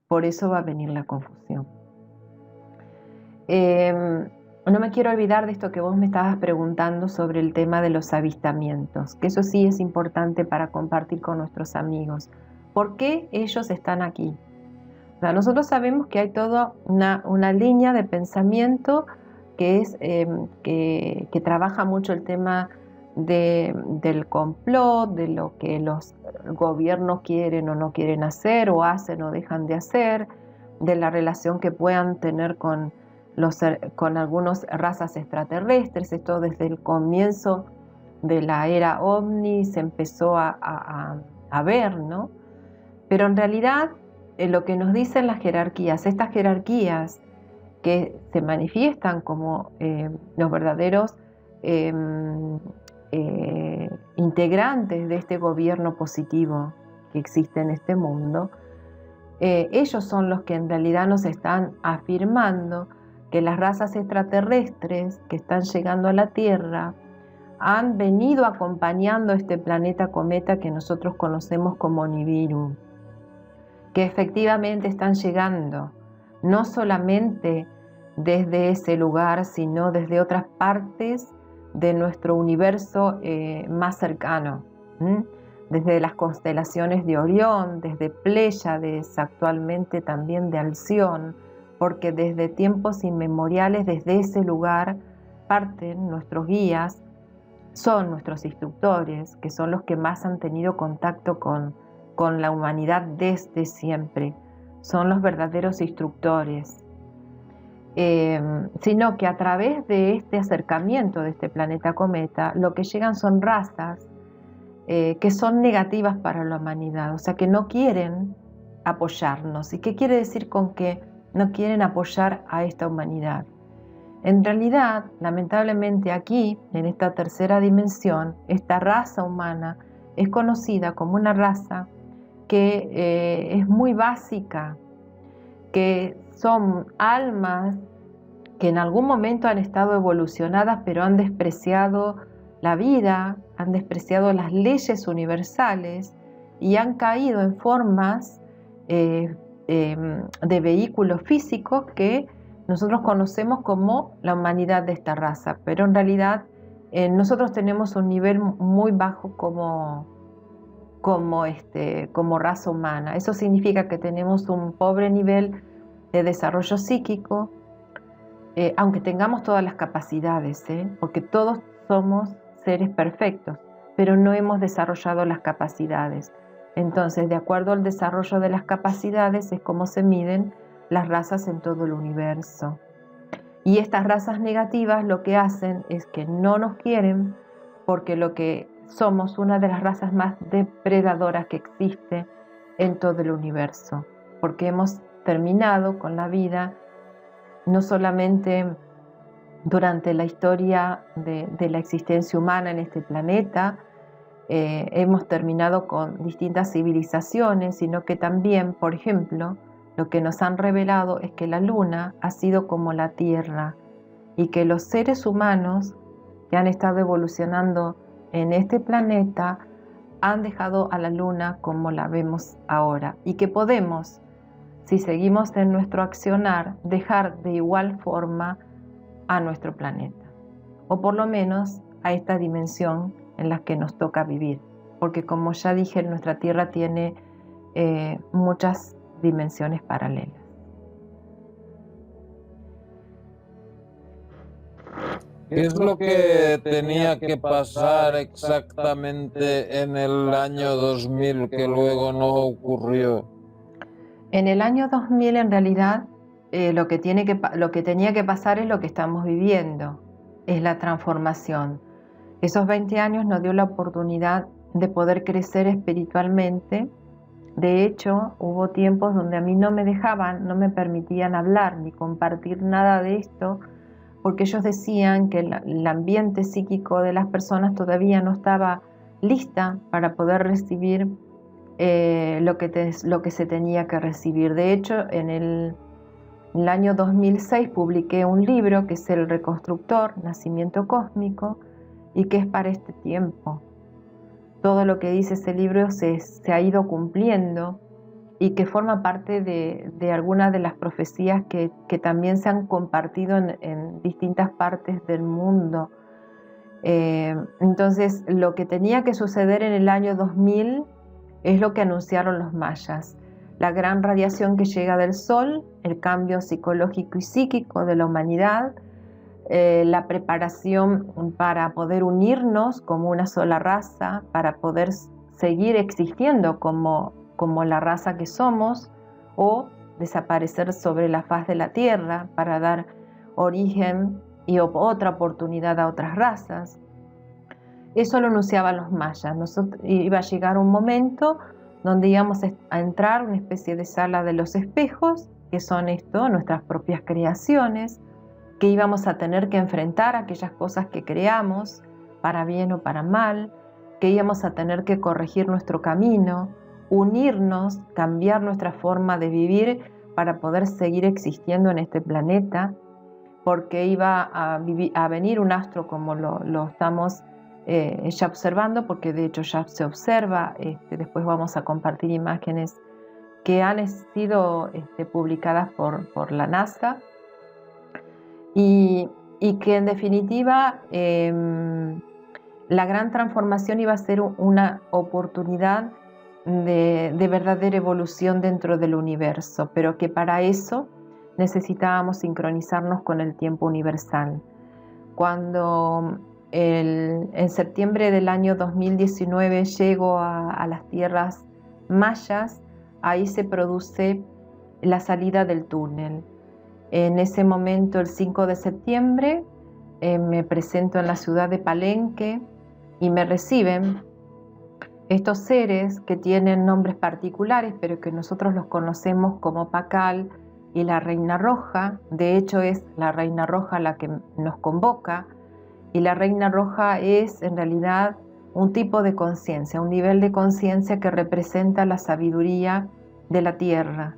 Por eso va a venir la confusión. No me quiero olvidar de esto que vos me estabas preguntando sobre el tema de los avistamientos, que eso sí es importante para compartir con nuestros amigos. ¿Por qué ellos están aquí? O sea, nosotros sabemos que hay toda una línea de pensamiento que es que trabaja mucho el tema del complot, de lo que los gobiernos quieren o no quieren hacer, o hacen o dejan de hacer, de la relación que puedan tener con algunas razas extraterrestres. Esto desde el comienzo de la era OVNI se empezó a ver, ¿no? Pero en realidad lo que nos dicen las jerarquías, estas jerarquías que se manifiestan como los verdaderos integrantes de este gobierno positivo que existe en este mundo, ellos son los que en realidad nos están afirmando que las razas extraterrestres que están llegando a la Tierra han venido acompañando este planeta cometa que nosotros conocemos como Nibiru, que efectivamente están llegando no solamente desde ese lugar, sino desde otras partes de nuestro universo más cercano, desde las constelaciones de Orión, desde Pléyades, actualmente también de Alción, porque desde tiempos inmemoriales, desde ese lugar, parten nuestros guías, son nuestros instructores, que son los que más han tenido contacto con la humanidad desde siempre, son los verdaderos instructores. Sino que a través de este acercamiento de este planeta cometa, lo que llegan son razas que son negativas para la humanidad, o sea que no quieren apoyarnos. ¿Y qué quiere decir con que no quieren apoyar a esta humanidad? En realidad, lamentablemente aquí, en esta tercera dimensión, esta raza humana es conocida como una raza que es muy básica, que son almas que en algún momento han estado evolucionadas, pero han despreciado la vida, han despreciado las leyes universales y han caído en formas de vehículos físicos que nosotros conocemos como la humanidad de esta raza, pero en realidad nosotros tenemos un nivel muy bajo como raza humana. Eso significa que tenemos un pobre nivel de desarrollo psíquico, aunque tengamos todas las capacidades, porque todos somos seres perfectos, pero no hemos desarrollado las capacidades. Entonces, de acuerdo al desarrollo de las capacidades es como se miden las razas en todo el universo. Y estas razas negativas lo que hacen es que no nos quieren, porque lo que somos una de las razas más depredadoras que existe en todo el universo, porque hemos terminado con la vida no solamente durante la historia de la existencia humana en este planeta, hemos terminado con distintas civilizaciones, sino que también, por ejemplo, lo que nos han revelado es que la Luna ha sido como la Tierra y que los seres humanos que han estado evolucionando en este planeta han dejado a la Luna como la vemos ahora y que podemos, si seguimos en nuestro accionar, dejar de igual forma a nuestro planeta, o por lo menos a esta dimensión en la que nos toca vivir, porque como ya dije, nuestra Tierra tiene muchas dimensiones paralelas. ¿Qué es lo que tenía que pasar exactamente en el año 2000 que luego no ocurrió? En el año 2000, en realidad, lo que tenía que pasar es lo que estamos viviendo, es la transformación. Esos 20 años nos dio la oportunidad de poder crecer espiritualmente. De hecho, hubo tiempos donde a mí no me dejaban, no me permitían hablar ni compartir nada de esto, porque ellos decían que el ambiente psíquico de las personas todavía no estaba lista para poder recibir lo que se tenía que recibir. De hecho, en el año 2006 publiqué un libro que es El Reconstructor, Nacimiento Cósmico, y que es para este tiempo. Todo lo que dice ese libro se ha ido cumpliendo y que forma parte de algunas de las profecías que también se han compartido en distintas partes del mundo. Entonces, lo que tenía que suceder en el año 2000 es lo que anunciaron los mayas. La gran radiación que llega del Sol, el cambio psicológico y psíquico de la humanidad, la preparación para poder unirnos como una sola raza, para poder seguir existiendo como la raza que somos, o desaparecer sobre la faz de la Tierra para dar origen y otra oportunidad a otras razas. Eso lo anunciaban los mayas. Iba a llegar un momento donde íbamos a entrar a una especie de sala de los espejos, que son nuestras propias creaciones, que íbamos a tener que enfrentar aquellas cosas que creamos, para bien o para mal, que íbamos a tener que corregir nuestro camino, unirnos, cambiar nuestra forma de vivir para poder seguir existiendo en este planeta, porque iba a venir un astro como lo estamos ya observando, porque de hecho ya se observa. Después vamos a compartir imágenes que han sido publicadas por la NASA, y que en definitiva la gran transformación iba a ser una oportunidad de verdadera evolución dentro del universo, pero que para eso necesitábamos sincronizarnos con el tiempo universal. Cuando en septiembre del año 2019 llego a las tierras mayas, ahí se produce la salida del túnel. En ese momento, el 5 de septiembre, me presento en la ciudad de Palenque y me reciben estos seres que tienen nombres particulares, pero que nosotros los conocemos como Pacal y la Reina Roja. De hecho, es la Reina Roja la que nos convoca, y la Reina Roja es en realidad un tipo de conciencia, un nivel de conciencia que representa la sabiduría de la Tierra.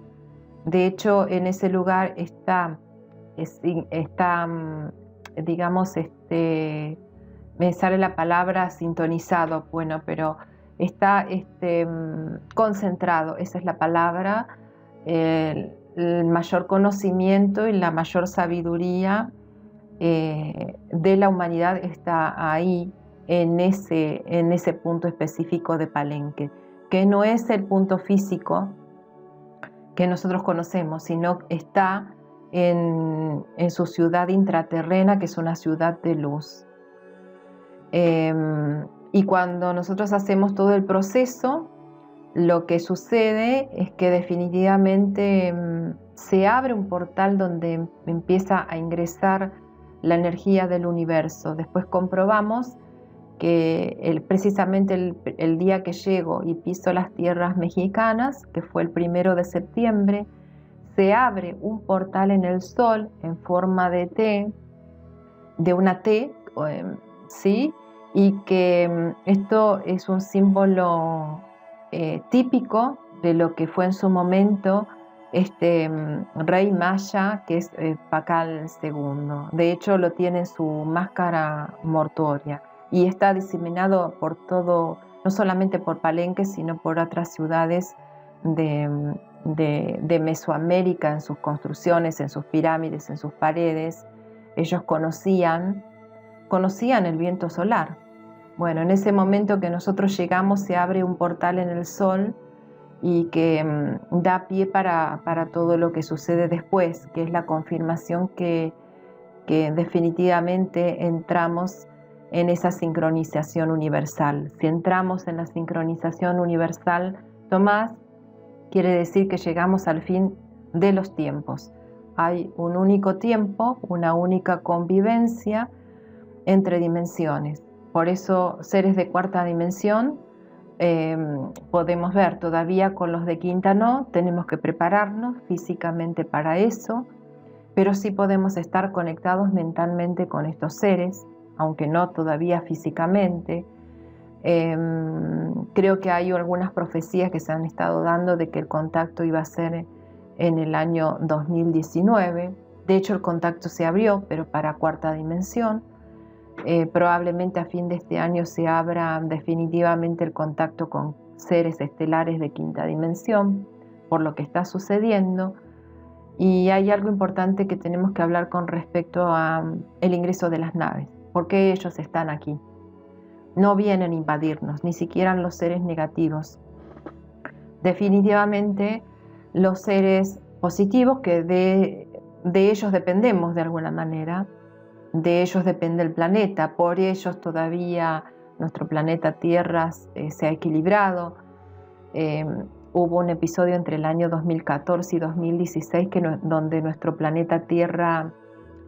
De hecho, en ese lugar está digamos, me sale la palabra sintonizado, bueno, pero está concentrado, esa es la palabra, el mayor conocimiento y la mayor sabiduría de la humanidad está ahí, en ese punto específico de Palenque, que no es el punto físico que nosotros conocemos, sino está en su ciudad intraterrena, que es una ciudad de luz. Y cuando nosotros hacemos todo el proceso, lo que sucede es que definitivamente se abre un portal donde empieza a ingresar la energía del universo. Después comprobamos que precisamente el día que llego y piso las tierras mexicanas, que fue el 1 de septiembre, se abre un portal en el sol en forma de T, de una T, ¿sí? Y que esto es un símbolo típico de lo que fue en su momento rey maya, que es Pacal II. De hecho, lo tiene en su máscara mortuoria y está diseminado por todo, no solamente por Palenque, sino por otras ciudades de Mesoamérica, en sus construcciones, en sus pirámides, en sus paredes. Ellos conocían el viento solar. Bueno, en ese momento que nosotros llegamos se abre un portal en el sol y que da pie para todo lo que sucede después, que es la confirmación que definitivamente entramos en esa sincronización universal. Si entramos en la sincronización universal, Tomás, quiere decir que llegamos al fin de los tiempos. Hay un único tiempo, una única convivencia entre dimensiones. Por eso seres de cuarta dimensión podemos ver, todavía con los de quinta no, tenemos que prepararnos físicamente para eso, pero sí podemos estar conectados mentalmente con estos seres, aunque no todavía físicamente. Creo que hay algunas profecías que se han estado dando de que el contacto iba a ser en el año 2019. De hecho, el contacto se abrió, pero para cuarta dimensión. Probablemente a fin de este año se abra definitivamente el contacto con seres estelares de quinta dimensión, por lo que está sucediendo. Y hay algo importante que tenemos que hablar con respecto al ingreso de las naves. ¿Por qué ellos están aquí? No vienen a invadirnos, ni siquiera los seres negativos. Definitivamente los seres positivos, que de ellos dependemos de alguna manera, de ellos depende el planeta, por ellos todavía nuestro planeta Tierra se ha equilibrado. Hubo un episodio entre el año 2014 y 2016 donde nuestro planeta Tierra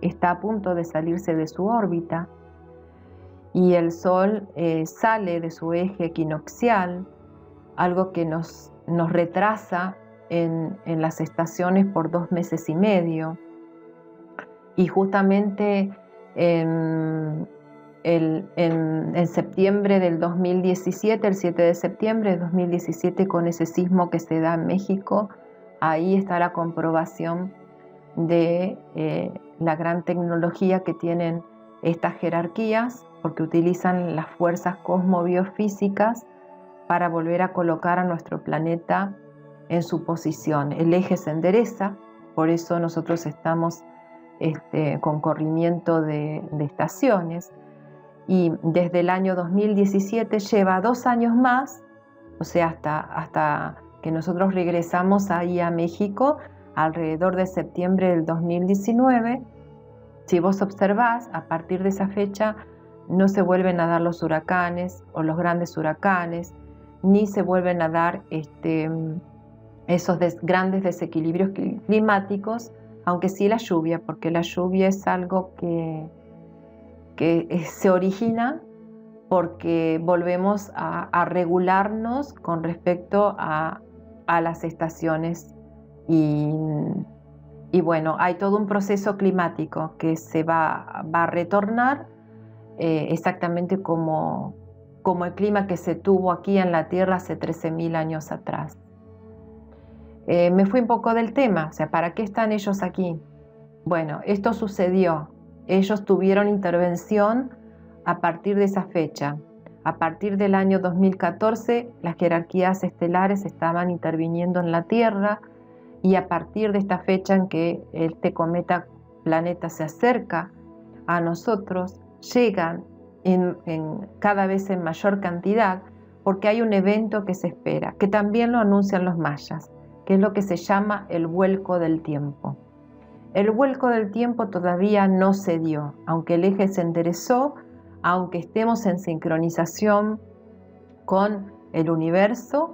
está a punto de salirse de su órbita y el Sol sale de su eje equinoccial, algo que nos retrasa en las estaciones por 2 meses y medio. Y justamente en septiembre del 2017, el 7 de septiembre de 2017, con ese sismo que se da en México, ahí está la comprobación de la gran tecnología que tienen estas jerarquías, porque utilizan las fuerzas cosmobiofísicas para volver a colocar a nuestro planeta en su posición. El eje se endereza, por eso nosotros estamos con corrimiento de estaciones, y desde el año 2017 lleva 2 años más, o sea, hasta que nosotros regresamos ahí a México, alrededor de septiembre del 2019. Si vos observás, a partir de esa fecha no se vuelven a dar los huracanes o los grandes huracanes, ni se vuelven a dar esos grandes desequilibrios climáticos, aunque sí la lluvia, porque la lluvia es algo que se origina porque volvemos a regularnos con respecto a las estaciones y bueno, hay todo un proceso climático que se va a retornar exactamente como el clima que se tuvo aquí en la Tierra hace 13.000 años atrás. Me fui un poco del tema, o sea, ¿para qué están ellos aquí? Bueno, esto sucedió. Ellos tuvieron intervención a partir de esa fecha. A partir del año 2014, las jerarquías estelares estaban interviniendo en la Tierra, y a partir de esta fecha en que este planeta se acerca a nosotros, llegan cada vez en mayor cantidad, porque hay un evento que se espera, que también lo anuncian los mayas, que es lo que se llama el vuelco del tiempo. El vuelco del tiempo todavía no se dio, aunque el eje se enderezó, aunque estemos en sincronización con el universo,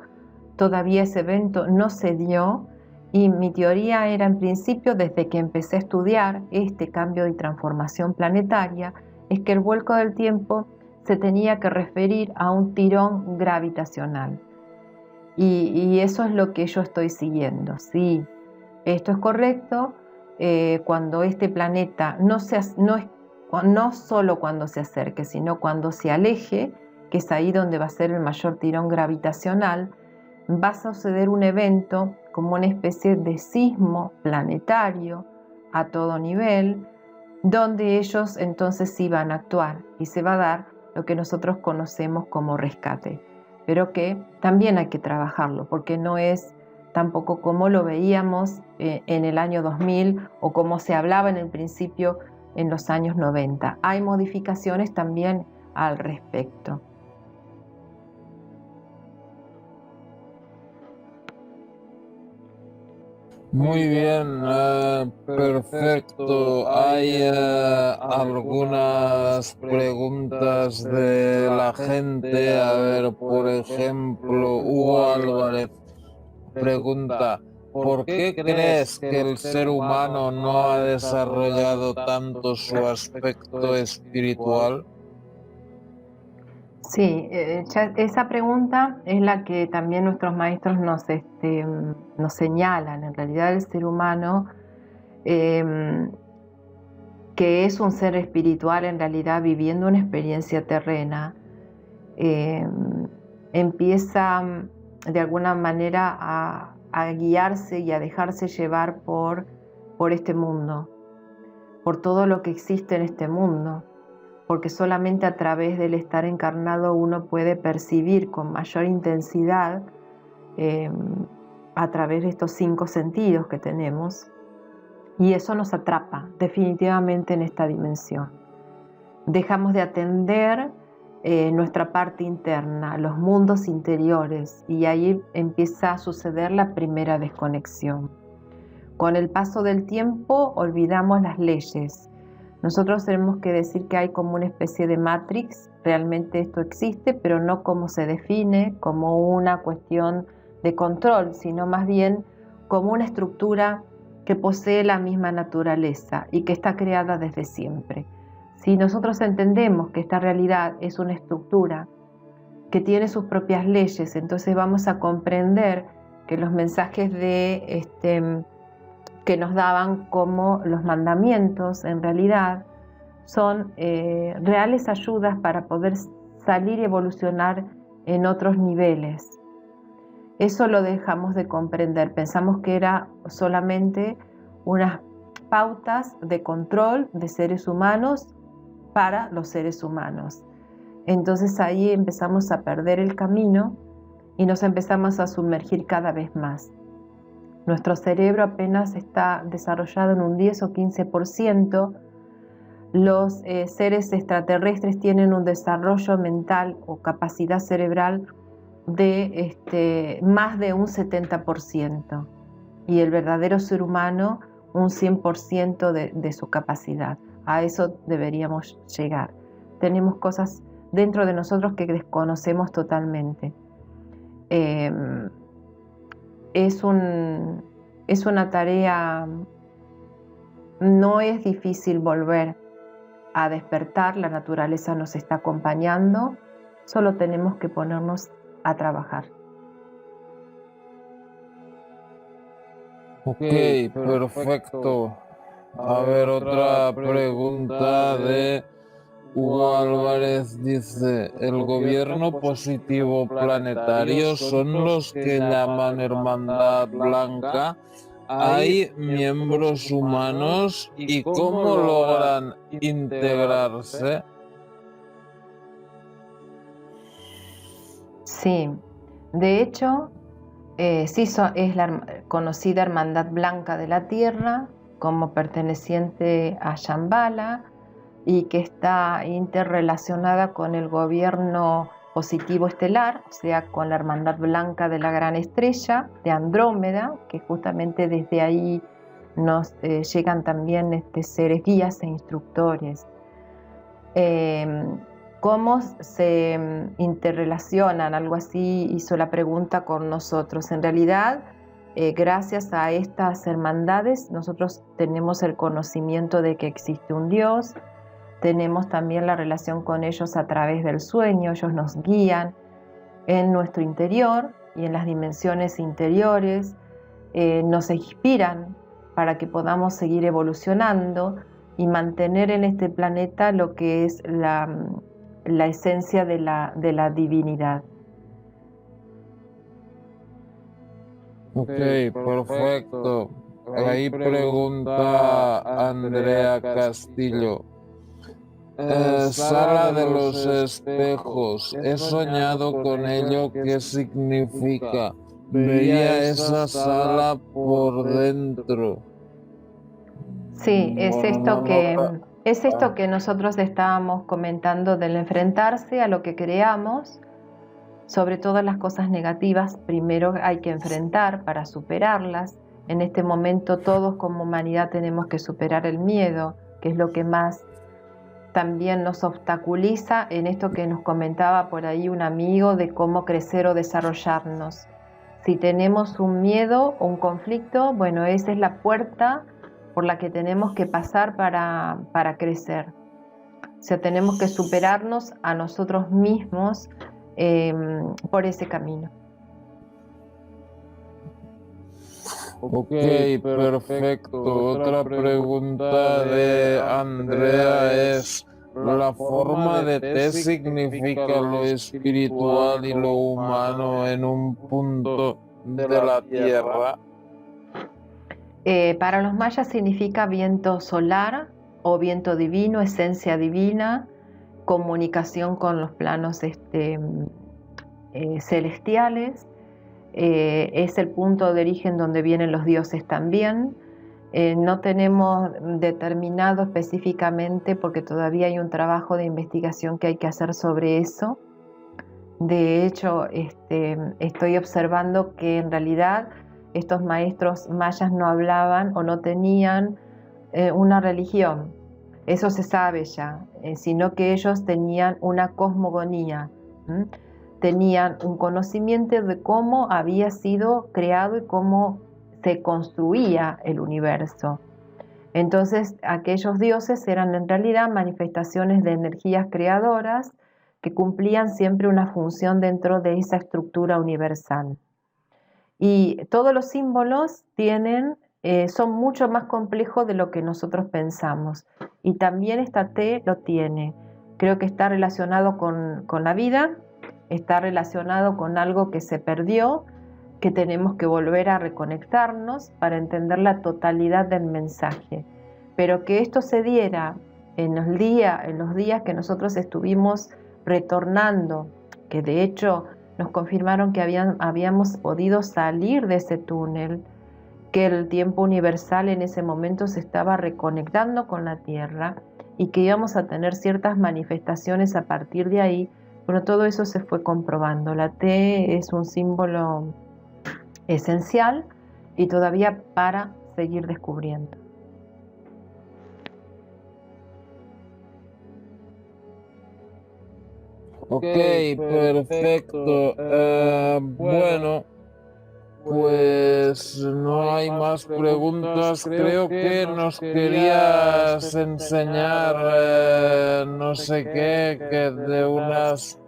todavía ese evento no se dio, y mi teoría era en principio, desde que empecé a estudiar este cambio y transformación planetaria, es que el vuelco del tiempo se tenía que referir a un tirón gravitacional. Y eso es lo que yo estoy siguiendo. Sí, esto es correcto. Cuando este planeta no solo cuando se acerque, sino cuando se aleje, que es ahí donde va a ser el mayor tirón gravitacional, va a suceder un evento como una especie de sismo planetario a todo nivel, donde ellos entonces sí van a actuar y se va a dar lo que nosotros conocemos como rescate, pero que también hay que trabajarlo, porque no es tampoco como lo veíamos en el año 2000 o como se hablaba en el principio en los años 90. Hay modificaciones también al respecto. Muy bien, perfecto. Hay algunas preguntas de la gente. A ver, por ejemplo, Hugo Álvarez. pregunta, ¿por qué crees que el ser humano no ha desarrollado tanto su aspecto espiritual? Sí, esa pregunta es la que también nuestros maestros nos señalan. En realidad el ser humano, em, que es un ser espiritual en realidad viviendo una experiencia terrena, empieza de alguna manera a guiarse y a dejarse llevar por este mundo, por todo lo que existe en este mundo, porque solamente a través del estar encarnado uno puede percibir con mayor intensidad a través de estos 5 sentidos que tenemos, y eso nos atrapa definitivamente en esta dimensión. Dejamos de atender nuestra parte interna, los mundos interiores, y ahí empieza a suceder la primera desconexión. Con el paso del tiempo olvidamos las leyes. Nosotros tenemos que decir que hay como una especie de matrix, realmente esto existe, pero no como se define, como una cuestión de control, sino más bien como una estructura que posee la misma naturaleza y que está creada desde siempre. Si nosotros entendemos que esta realidad es una estructura que tiene sus propias leyes, entonces vamos a comprender que los mensajes que nos daban como los mandamientos en realidad son reales ayudas para poder salir y evolucionar en otros niveles. Eso lo dejamos de comprender, pensamos que era solamente unas pautas de control de seres humanos para los seres humanos. Entonces ahí empezamos a perder el camino y nos empezamos a sumergir cada vez más. Nuestro cerebro apenas está desarrollado en un 10 o 15%. Los seres extraterrestres tienen un desarrollo mental o capacidad cerebral de más de un 70%, y el verdadero ser humano un 100% de su capacidad. A eso deberíamos llegar. Tenemos cosas dentro de nosotros que desconocemos totalmente. Es una tarea, no es difícil volver a despertar, la naturaleza nos está acompañando, solo tenemos que ponernos a trabajar. Ok, perfecto. A ver, otra pregunta de Hugo Álvarez dice, ¿el gobierno positivo planetario son los que llaman Hermandad Blanca? ¿Hay miembros humanos y cómo logran integrarse? Sí, de hecho, sí es la conocida Hermandad Blanca de la Tierra como perteneciente a Shambhala y que está interrelacionada con el gobierno positivo estelar, o sea, con la Hermandad Blanca de la Gran Estrella de Andrómeda, que justamente desde ahí nos llegan también seres guías e instructores. ¿Cómo se interrelacionan? Algo así hizo la pregunta con nosotros. En realidad, gracias a estas hermandades, nosotros tenemos el conocimiento de que existe un Dios, tenemos también la relación con ellos a través del sueño, ellos nos guían en nuestro interior y en las dimensiones interiores, nos inspiran para que podamos seguir evolucionando y mantener en este planeta lo que es la esencia de la divinidad. Ok, perfecto. Ahí pregunta Andrea Castillo. Sala de los espejos. He soñado con ello. ¿Qué significa? Veía esa sala por dentro. Sí, es esto que nosotros estábamos comentando del enfrentarse a lo que creamos, sobre todas las cosas negativas. Primero hay que enfrentar para superarlas. En este momento todos como humanidad tenemos que superar el miedo, que es lo que más también nos obstaculiza en esto que nos comentaba por ahí un amigo de cómo crecer o desarrollarnos. Si tenemos un miedo o un conflicto, bueno, esa es la puerta por la que tenemos que pasar para crecer. O sea, tenemos que superarnos a nosotros mismos por ese camino. Ok, perfecto. Otra pregunta de Andrea es, ¿la forma de T significa lo espiritual y lo humano en un punto de la Tierra? Para los mayas significa viento solar o viento divino, esencia divina, comunicación con los planos celestiales. Es el punto de origen donde vienen los dioses también. No tenemos determinado específicamente porque todavía hay un trabajo de investigación que hay que hacer sobre eso. De hecho, estoy observando que en realidad estos maestros mayas no hablaban o no tenían una religión, eso se sabe ya, sino que ellos tenían una cosmogonía, tenían un conocimiento de cómo había sido creado y cómo se construía el universo. Entonces, aquellos dioses eran en realidad manifestaciones de energías creadoras que cumplían siempre una función dentro de esa estructura universal. Y todos los símbolos son mucho más complejos de lo que nosotros pensamos. Y también esta T lo tiene. Creo que está relacionado con la vida, está relacionado con algo que se perdió, que tenemos que volver a reconectarnos para entender la totalidad del mensaje. Pero que esto se diera en los días que nosotros estuvimos retornando, que de hecho nos confirmaron que habíamos podido salir de ese túnel, que el tiempo universal en ese momento se estaba reconectando con la Tierra y que íbamos a tener ciertas manifestaciones a partir de ahí. Bueno, todo eso se fue comprobando. La T es un símbolo esencial y todavía para seguir descubriendo. Ok, perfecto. Bueno, pues no hay más preguntas. Creo que nos querías enseñar no sé qué, que de unas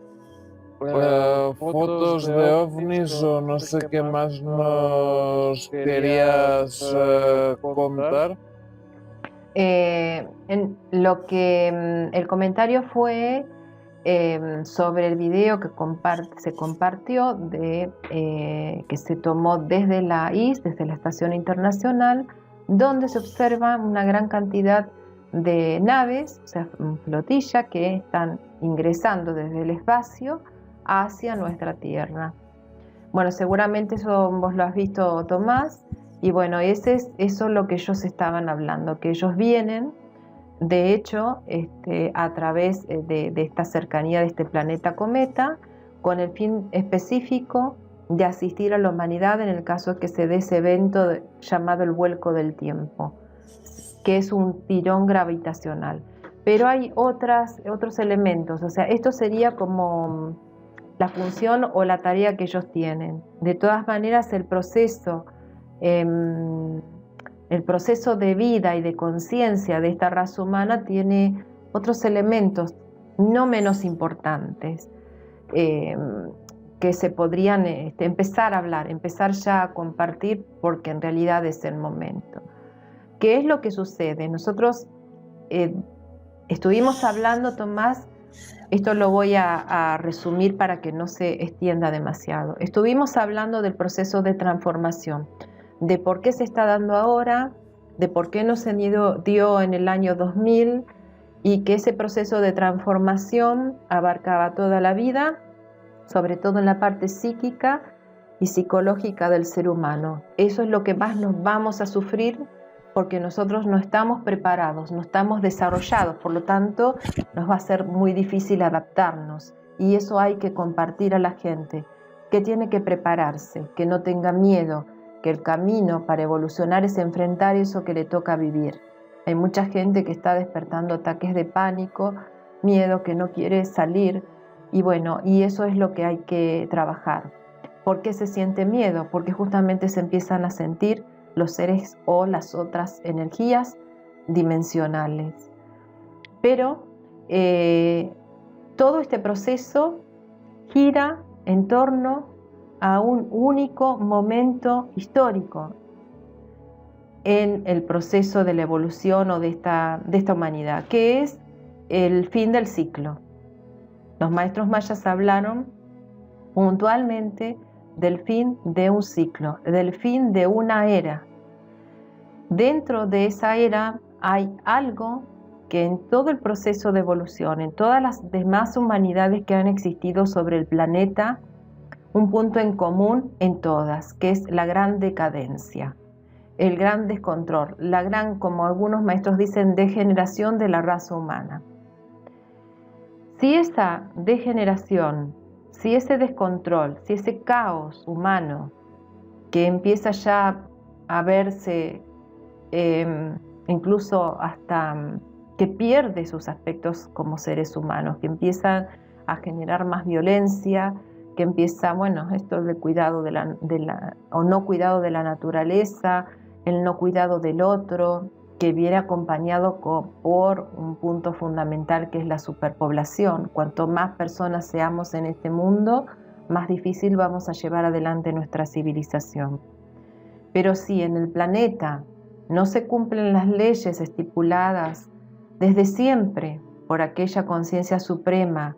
fotos de ovnis o no sé qué más nos querías contar. El comentario fue sobre el video que se compartió que se tomó desde la IS, desde la Estación Internacional, donde se observa una gran cantidad de naves, o sea, flotilla, que están ingresando desde el espacio hacia nuestra Tierra. Bueno, seguramente eso vos lo has visto, Tomás, y bueno, eso es lo que ellos estaban hablando, que ellos vienen. De hecho, a través de esta cercanía de este planeta cometa, con el fin específico de asistir a la humanidad en el caso de que se dé ese evento llamado el vuelco del tiempo, que es un tirón gravitacional. Pero hay otros elementos, o sea, esto sería como la función o la tarea que ellos tienen. De todas maneras, el proceso de vida y de conciencia de esta raza humana tiene otros elementos no menos importantes que se podrían empezar a hablar, empezar ya a compartir, porque en realidad es el momento. ¿Qué es lo que sucede? Nosotros estuvimos hablando, Tomás, esto lo voy a resumir para que no se extienda demasiado. Estuvimos hablando del proceso de transformación, de por qué se está dando ahora, de por qué no se dio en el año 2000 y que ese proceso de transformación abarcaba toda la vida, sobre todo en la parte psíquica y psicológica del ser humano. Eso es lo que más nos vamos a sufrir porque nosotros no estamos preparados, no estamos desarrollados, por lo tanto nos va a ser muy difícil adaptarnos y eso hay que compartir a la gente, que tiene que prepararse, que no tenga miedo, que el camino para evolucionar es enfrentar eso que le toca vivir. Hay mucha gente que está despertando ataques de pánico, miedo, que no quiere salir y bueno, y eso es lo que hay que trabajar. ¿Por qué se siente miedo? Porque justamente se empiezan a sentir los seres o las otras energías dimensionales. Pero todo este proceso gira en torno a un único momento histórico en el proceso de la evolución o de esta humanidad, que es el fin del ciclo. Los maestros mayas hablaron puntualmente del fin de un ciclo, del fin de una era. Dentro de esa era hay algo que en todo el proceso de evolución, en todas las demás humanidades que han existido sobre el planeta, un punto en común en todas, que es la gran decadencia, el gran descontrol, la gran, como algunos maestros dicen, degeneración de la raza humana. Si esa degeneración, si ese descontrol, si ese caos humano que empieza ya a verse incluso hasta que pierde sus aspectos como seres humanos, que empiezan a generar más violencia, que empieza, bueno, esto del cuidado o no cuidado de la naturaleza, el no cuidado del otro, que viene acompañado por un punto fundamental que es la superpoblación. Cuanto más personas seamos en este mundo, más difícil vamos a llevar adelante nuestra civilización. Pero si en el planeta no se cumplen las leyes estipuladas desde siempre por aquella conciencia suprema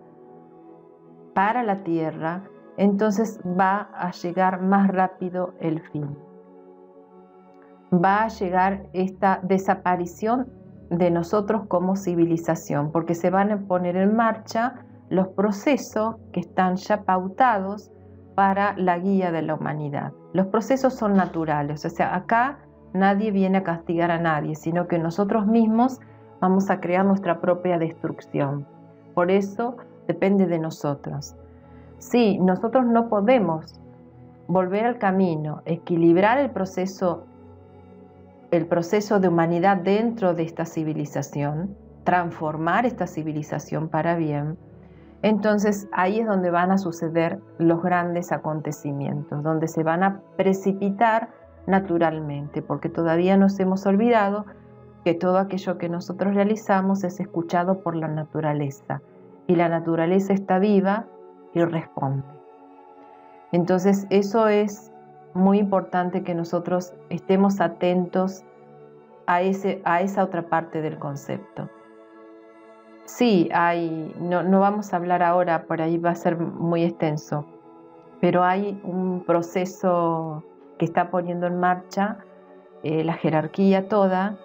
para la Tierra, entonces va a llegar más rápido el fin. Va a llegar esta desaparición de nosotros como civilización, porque se van a poner en marcha los procesos que están ya pautados para la guía de la humanidad. Los procesos son naturales, o sea, acá nadie viene a castigar a nadie, sino que nosotros mismos vamos a crear nuestra propia destrucción. Por eso depende de nosotros. Si nosotros no podemos volver al camino, equilibrar el proceso de humanidad dentro de esta civilización, transformar esta civilización para bien, entonces ahí es donde van a suceder los grandes acontecimientos, donde se van a precipitar naturalmente, porque todavía nos hemos olvidado que todo aquello que nosotros realizamos es escuchado por la naturaleza, y la naturaleza está viva y responde. Entonces eso es muy importante, que nosotros estemos atentos a esa otra parte del concepto. Sí, no vamos a hablar ahora, por ahí va a ser muy extenso, pero hay un proceso que está poniendo en marcha la jerarquía toda,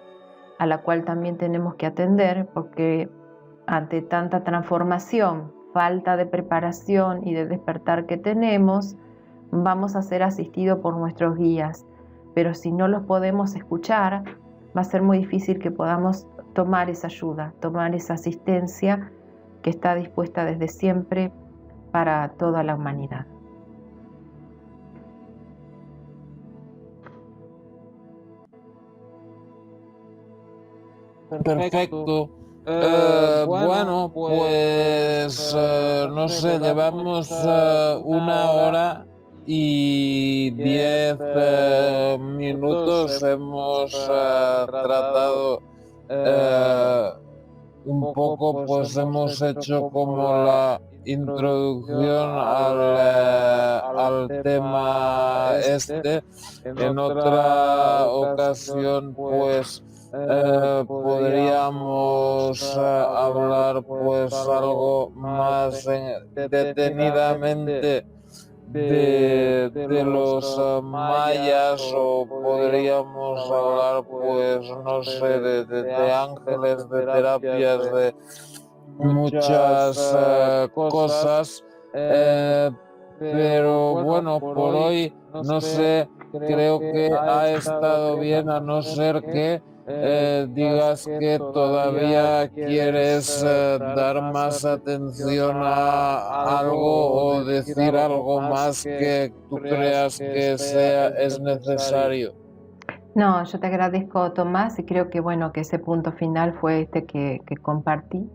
a la cual también tenemos que atender, porque ante tanta transformación, falta de preparación y de despertar que tenemos, vamos a ser asistidos por nuestros guías, pero si no los podemos escuchar, va a ser muy difícil que podamos tomar esa ayuda, tomar esa asistencia que está dispuesta desde siempre para toda la humanidad. Perfecto. Bueno, pues no sé, llevamos 1 hora y 10 minutos. Hemos tratado un poco, pues hemos hecho como la introducción al tema este. En otra ocasión, pues podríamos hablar pues algo más detenidamente de los mayas, o podríamos hablar pues no sé de ángeles, de terapias, de muchas cosas, pero bueno, por hoy no sé, creo que ha estado bien, a no ser que digas que todavía quieres dar más atención a algo o decir algo más que tú creas que es necesario. No, yo te agradezco, Tomás, y creo que bueno, que ese punto final fue este que compartí,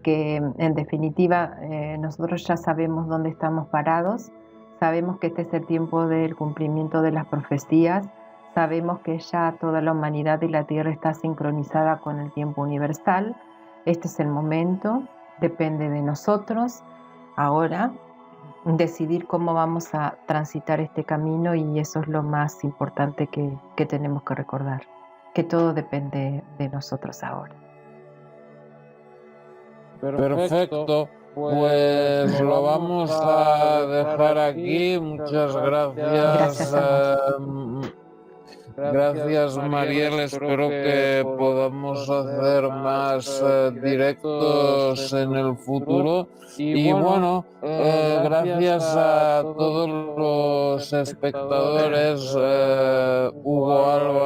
que en definitiva nosotros ya sabemos dónde estamos parados, Sabemos que este es el tiempo del cumplimiento de las profecías. Sabemos que ya toda la humanidad y la Tierra está sincronizada con el tiempo universal. Este es el momento, depende de nosotros ahora decidir cómo vamos a transitar este camino, y eso es lo más importante que tenemos que recordar, que todo depende de nosotros ahora. Perfecto, pues lo vamos a dejar aquí. Muchas gracias. Gracias, Mariel. Espero que podamos hacer más directos en el futuro. Y bueno, gracias a todos los espectadores, Hugo Álvarez